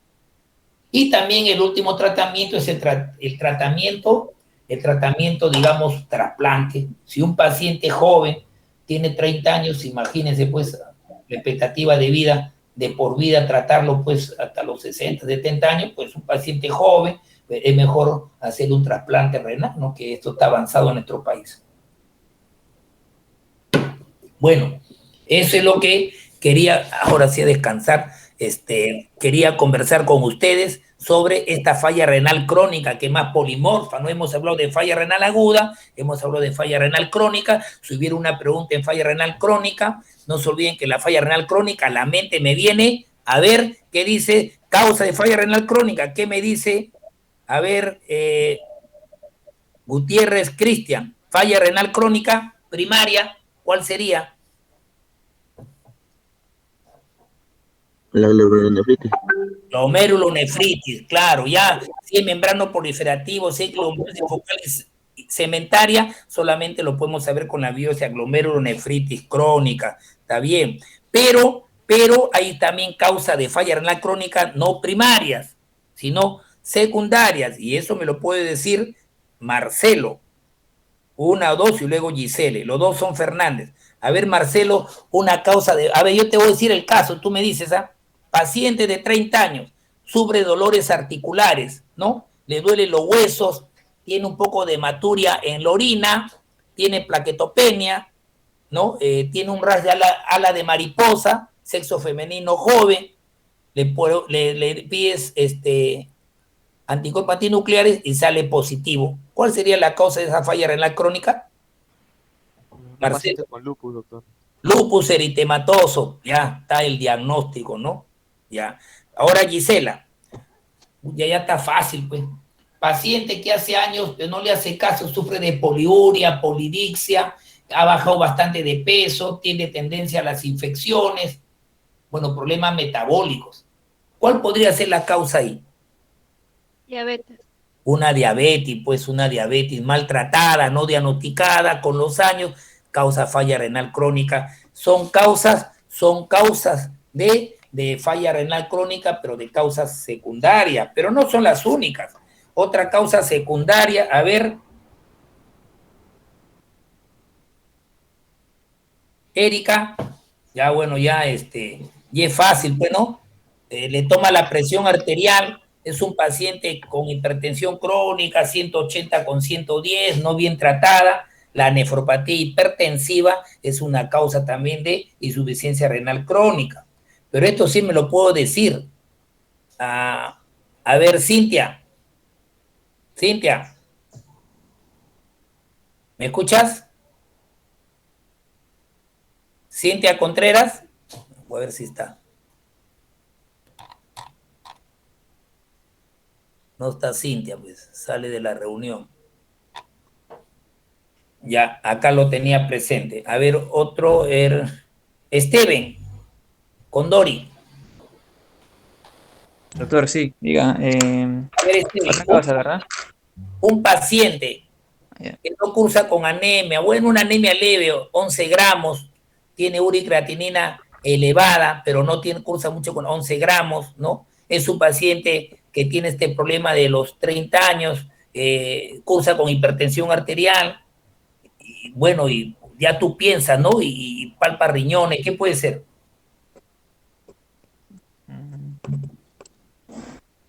Y también el último tratamiento es el tratamiento, digamos, trasplante. Si un paciente joven tiene 30 años, imagínense, pues, la expectativa de vida, de por vida, tratarlo, pues, hasta los 60, 70 años, pues, un paciente joven, es mejor hacer un trasplante renal, ¿no?, que esto está avanzado en nuestro país. Bueno, eso es lo que quería, ahora sí a descansar, quería conversar con ustedes sobre esta falla renal crónica, que es más polimorfa. No hemos hablado de falla renal aguda, hemos hablado de falla renal crónica. Si hubiera una pregunta en falla renal crónica, no se olviden que la falla renal crónica, la mente me viene a ver qué dice causa de falla renal crónica. ¿Qué me dice? A ver, Gutiérrez Cristian, falla renal crónica primaria, ¿cuál sería? La glomerulonefritis. Glomerulonefritis, claro, ya, si es membrano proliferativo, si es glomerulosis focal cementaria, solamente lo podemos saber con la biopsia, glomerulonefritis crónica, está bien, pero hay también causa de falla renal crónica no primarias, sino secundarias, y eso me lo puede decir Marcelo, 1 o 2 y luego Gisele, los dos son Fernández. A ver, Marcelo, una causa de... A ver, yo te voy a decir el caso, tú me dices, paciente de 30 años, sufre dolores articulares, ¿no? Le duelen los huesos, tiene un poco de hematuria en la orina, tiene plaquetopenia, ¿no? Tiene un ras de ala de mariposa, sexo femenino joven, le pides anticuerpos antinucleares y sale positivo. ¿Cuál sería la causa de esa falla renal crónica? Paciente con lupus, doctor. Lupus eritematoso, ya está el diagnóstico, ¿no? Ya. Ahora Gisela, ya está fácil, pues. Paciente que hace años no le hace caso, sufre de poliuria, polidixia, ha bajado bastante de peso, tiene tendencia a las infecciones, bueno, problemas metabólicos. ¿Cuál podría ser la causa ahí? Diabetes. Una diabetes, pues una diabetes maltratada, no diagnosticada con los años, causa falla renal crónica. Son causas de falla renal crónica, pero de causas secundarias, pero no son las únicas. Otra causa secundaria, a ver. Erika, ya bueno, ya y es fácil, pues, ¿no? Le toma la presión arterial, es un paciente con hipertensión crónica, 180 con 110, no bien tratada. La nefropatía hipertensiva es una causa también de insuficiencia renal crónica. Pero esto sí me lo puedo decir. A ver, Cintia. Cintia, ¿me escuchas? Cintia Contreras. Voy a ver si está. No está Cintia, pues sale de la reunión. Ya, acá lo tenía presente. A ver, otro, Steven Condori. Doctor, sí, diga. A ver, Otra cosa, ¿verdad? Un paciente que no cursa con anemia, bueno, una anemia leve, 11 gramos, tiene uricreatinina elevada, pero no cursa mucho con 11 gramos, ¿no? Es un paciente que tiene este problema de los 30 años, cursa con hipertensión arterial, y bueno, y ya tú piensas, ¿no? Y palpa riñones, ¿qué puede ser?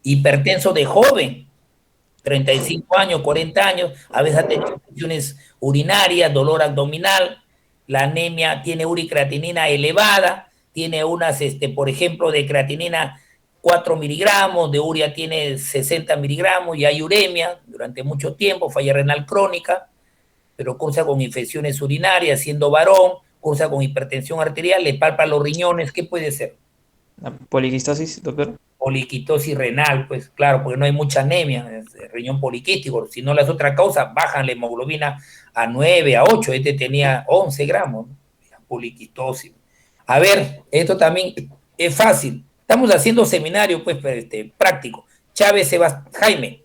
Hipertenso de joven, 35 años, 40 años, a veces ha tenido infecciones urinarias, dolor abdominal, la anemia tiene uricreatinina elevada, tiene unas, por ejemplo, de creatinina 4 miligramos, de urea tiene 60 miligramos, y hay uremia durante mucho tiempo, falla renal crónica, pero cursa con infecciones urinarias, siendo varón, cursa con hipertensión arterial, le palpa los riñones, ¿qué puede ser? ¿La poliquistosis, doctor? Poliquitosis renal, pues claro, porque no hay mucha anemia, es el riñón poliquístico, si no las otras causas bajan la hemoglobina a 9, a 8, este tenía 11 gramos, ¿no? Poliquitosis. A ver, esto también es fácil, estamos haciendo seminario, pues, práctico. Chávez Jaime.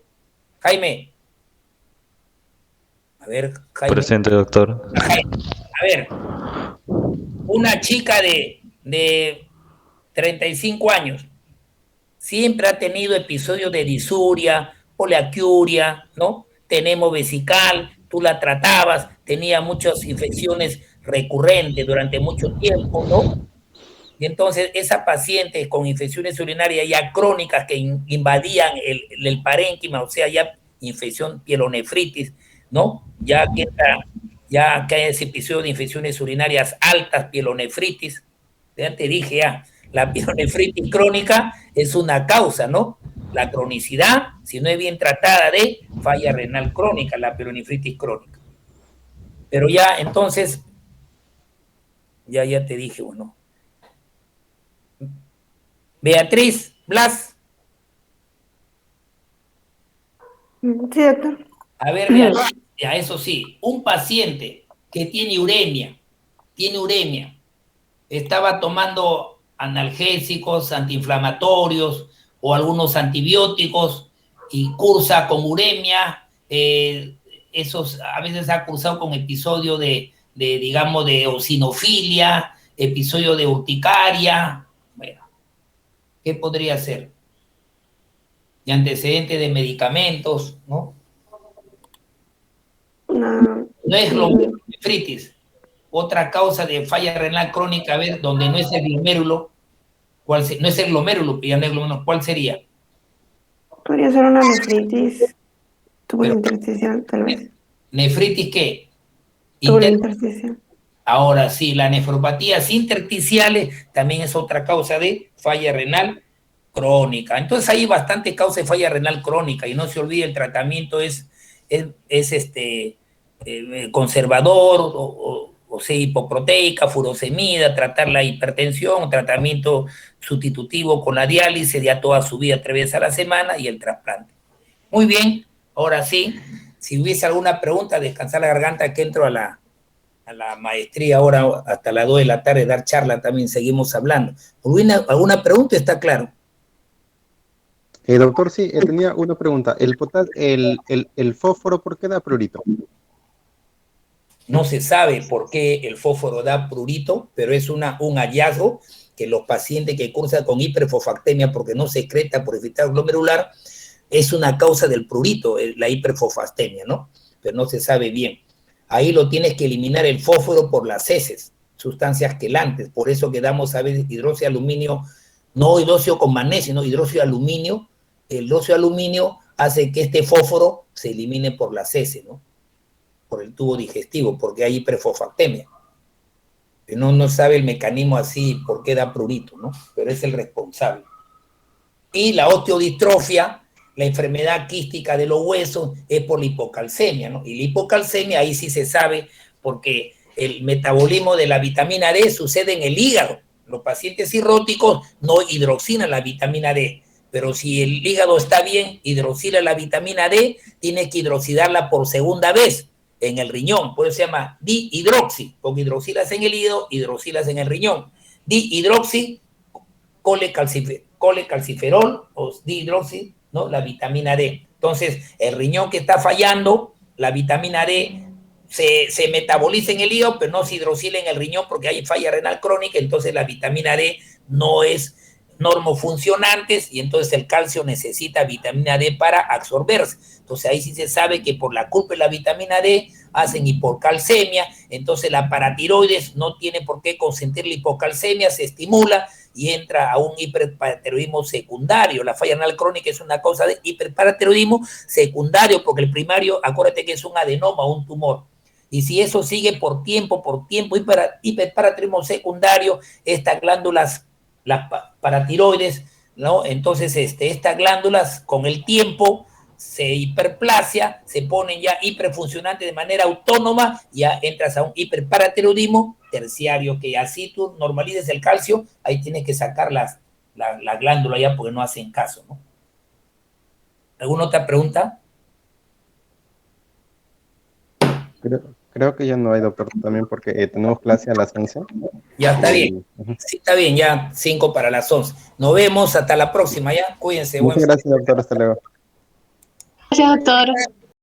A ver, Jaime. Presente, doctor. A ver, una chica de 35 años, siempre ha tenido episodios de disuria, poliaquiuria, ¿no? Tenemos vesical, tú la tratabas, tenía muchas infecciones recurrentes durante mucho tiempo, ¿no? Y entonces esa paciente con infecciones urinarias ya crónicas que invadían el parénquima, o sea, ya infección, pielonefritis, ¿no? Ya que hay ese episodio de infecciones urinarias altas, pielonefritis, ya te dije ya, la pielonefritis crónica es una causa, ¿no? La cronicidad, si no es bien tratada, de falla renal crónica, la pielonefritis crónica. Pero ya, entonces, ya te dije, bueno. Beatriz Blas. Sí, doctor. A ver, Beatriz, ya eso sí, un paciente que tiene uremia, estaba tomando analgésicos, antiinflamatorios o algunos antibióticos y cursa con uremia, esos a veces ha cursado con episodio digamos, de eosinofilia, episodio de urticaria. Bueno, ¿qué podría ser? Y antecedentes de medicamentos, ¿no? No es glomerulonefritis. Otra causa de falla renal crónica, a ver, donde no es el glomérulo, no es el glomérulo, ¿cuál sería? Podría ser una nefritis tubulointersticial, tal vez. ¿Nefritis qué? Tubulointersticial. Ahora sí, las nefropatías intersticiales también es otra causa de falla renal crónica. Entonces hay bastantes causas de falla renal crónica, y no se olvide, el tratamiento es conservador, o sea, hipoproteica, furosemida, tratar la hipertensión, tratamiento sustitutivo con la diálisis ya toda su vida 3 veces a la semana, y el trasplante. Muy bien, ahora sí, si hubiese alguna pregunta, descansar la garganta, que entro a la maestría ahora hasta las 2 de la tarde, dar charla también, seguimos hablando. ¿Alguna pregunta? ¿Está claro? Doctor, sí, tenía una pregunta. El fósforo, ¿por qué da prurito? No se sabe por qué el fósforo da prurito, pero es un hallazgo que los pacientes que cursan con hiperfosfactemia, porque no secreta por efecto glomerular, es una causa del prurito, la hiperfosfactemia, ¿no? Pero no se sabe bien. Ahí lo tienes que eliminar el fósforo por las heces, sustancias quelantes, por eso que damos a veces hidróxido de aluminio, no hidróxido con magnesio, no hidróxido de aluminio. El hidróxido de aluminio hace que este fósforo se elimine por las heces, ¿no? Por el tubo digestivo, porque hay hiperfosfactemia. No sabe el mecanismo así por qué da prurito, ¿no? Pero es el responsable. Y la osteodistrofia, la enfermedad quística de los huesos, es por la hipocalcemia, ¿no? Y la hipocalcemia ahí sí se sabe, porque el metabolismo de la vitamina D sucede en el hígado. Los pacientes cirróticos no hidroxilan la vitamina D, pero si el hígado está bien, hidroxila la vitamina D, tiene que hidroxilarla por segunda vez en el riñón, por eso se llama dihidroxi, porque hidroxilas en el hígado, hidroxilas en el riñón. Dihidroxi, colecalciferol o dihidroxi, ¿no? La vitamina D. Entonces, el riñón que está fallando, la vitamina D se metaboliza en el hígado, pero no se hidroxila en el riñón porque hay falla renal crónica, entonces la vitamina D no normofuncionantes y entonces el calcio necesita vitamina D para absorberse. Entonces ahí sí se sabe que por la culpa de la vitamina D hacen hipocalcemia, entonces la paratiroides no tiene por qué consentir la hipocalcemia, se estimula y entra a un hiperparatiroidismo secundario. La falla renal crónica es una cosa de hiperparatiroidismo secundario, porque el primario, acuérdate que es un adenoma, un tumor. Y si eso sigue por tiempo, hiperparatiroidismo secundario, estas glándulas, las paratiroides, ¿no? Entonces estas glándulas con el tiempo se hiperplasia, se ponen ya hiperfuncionantes de manera autónoma, ya entras a un hiperparatiroidismo terciario, que así tú normalices el calcio, ahí tienes que sacar la glándula ya porque no hacen caso, ¿no? ¿Alguna otra pregunta? Creo que ya no hay, doctor, también porque tenemos clase a las 11. Ya está bien. Sí, está bien, ya 5 para las 11. Nos vemos hasta la próxima, ya. Cuídense. Muchas gracias, doctor. Hasta luego. Gracias, doctor.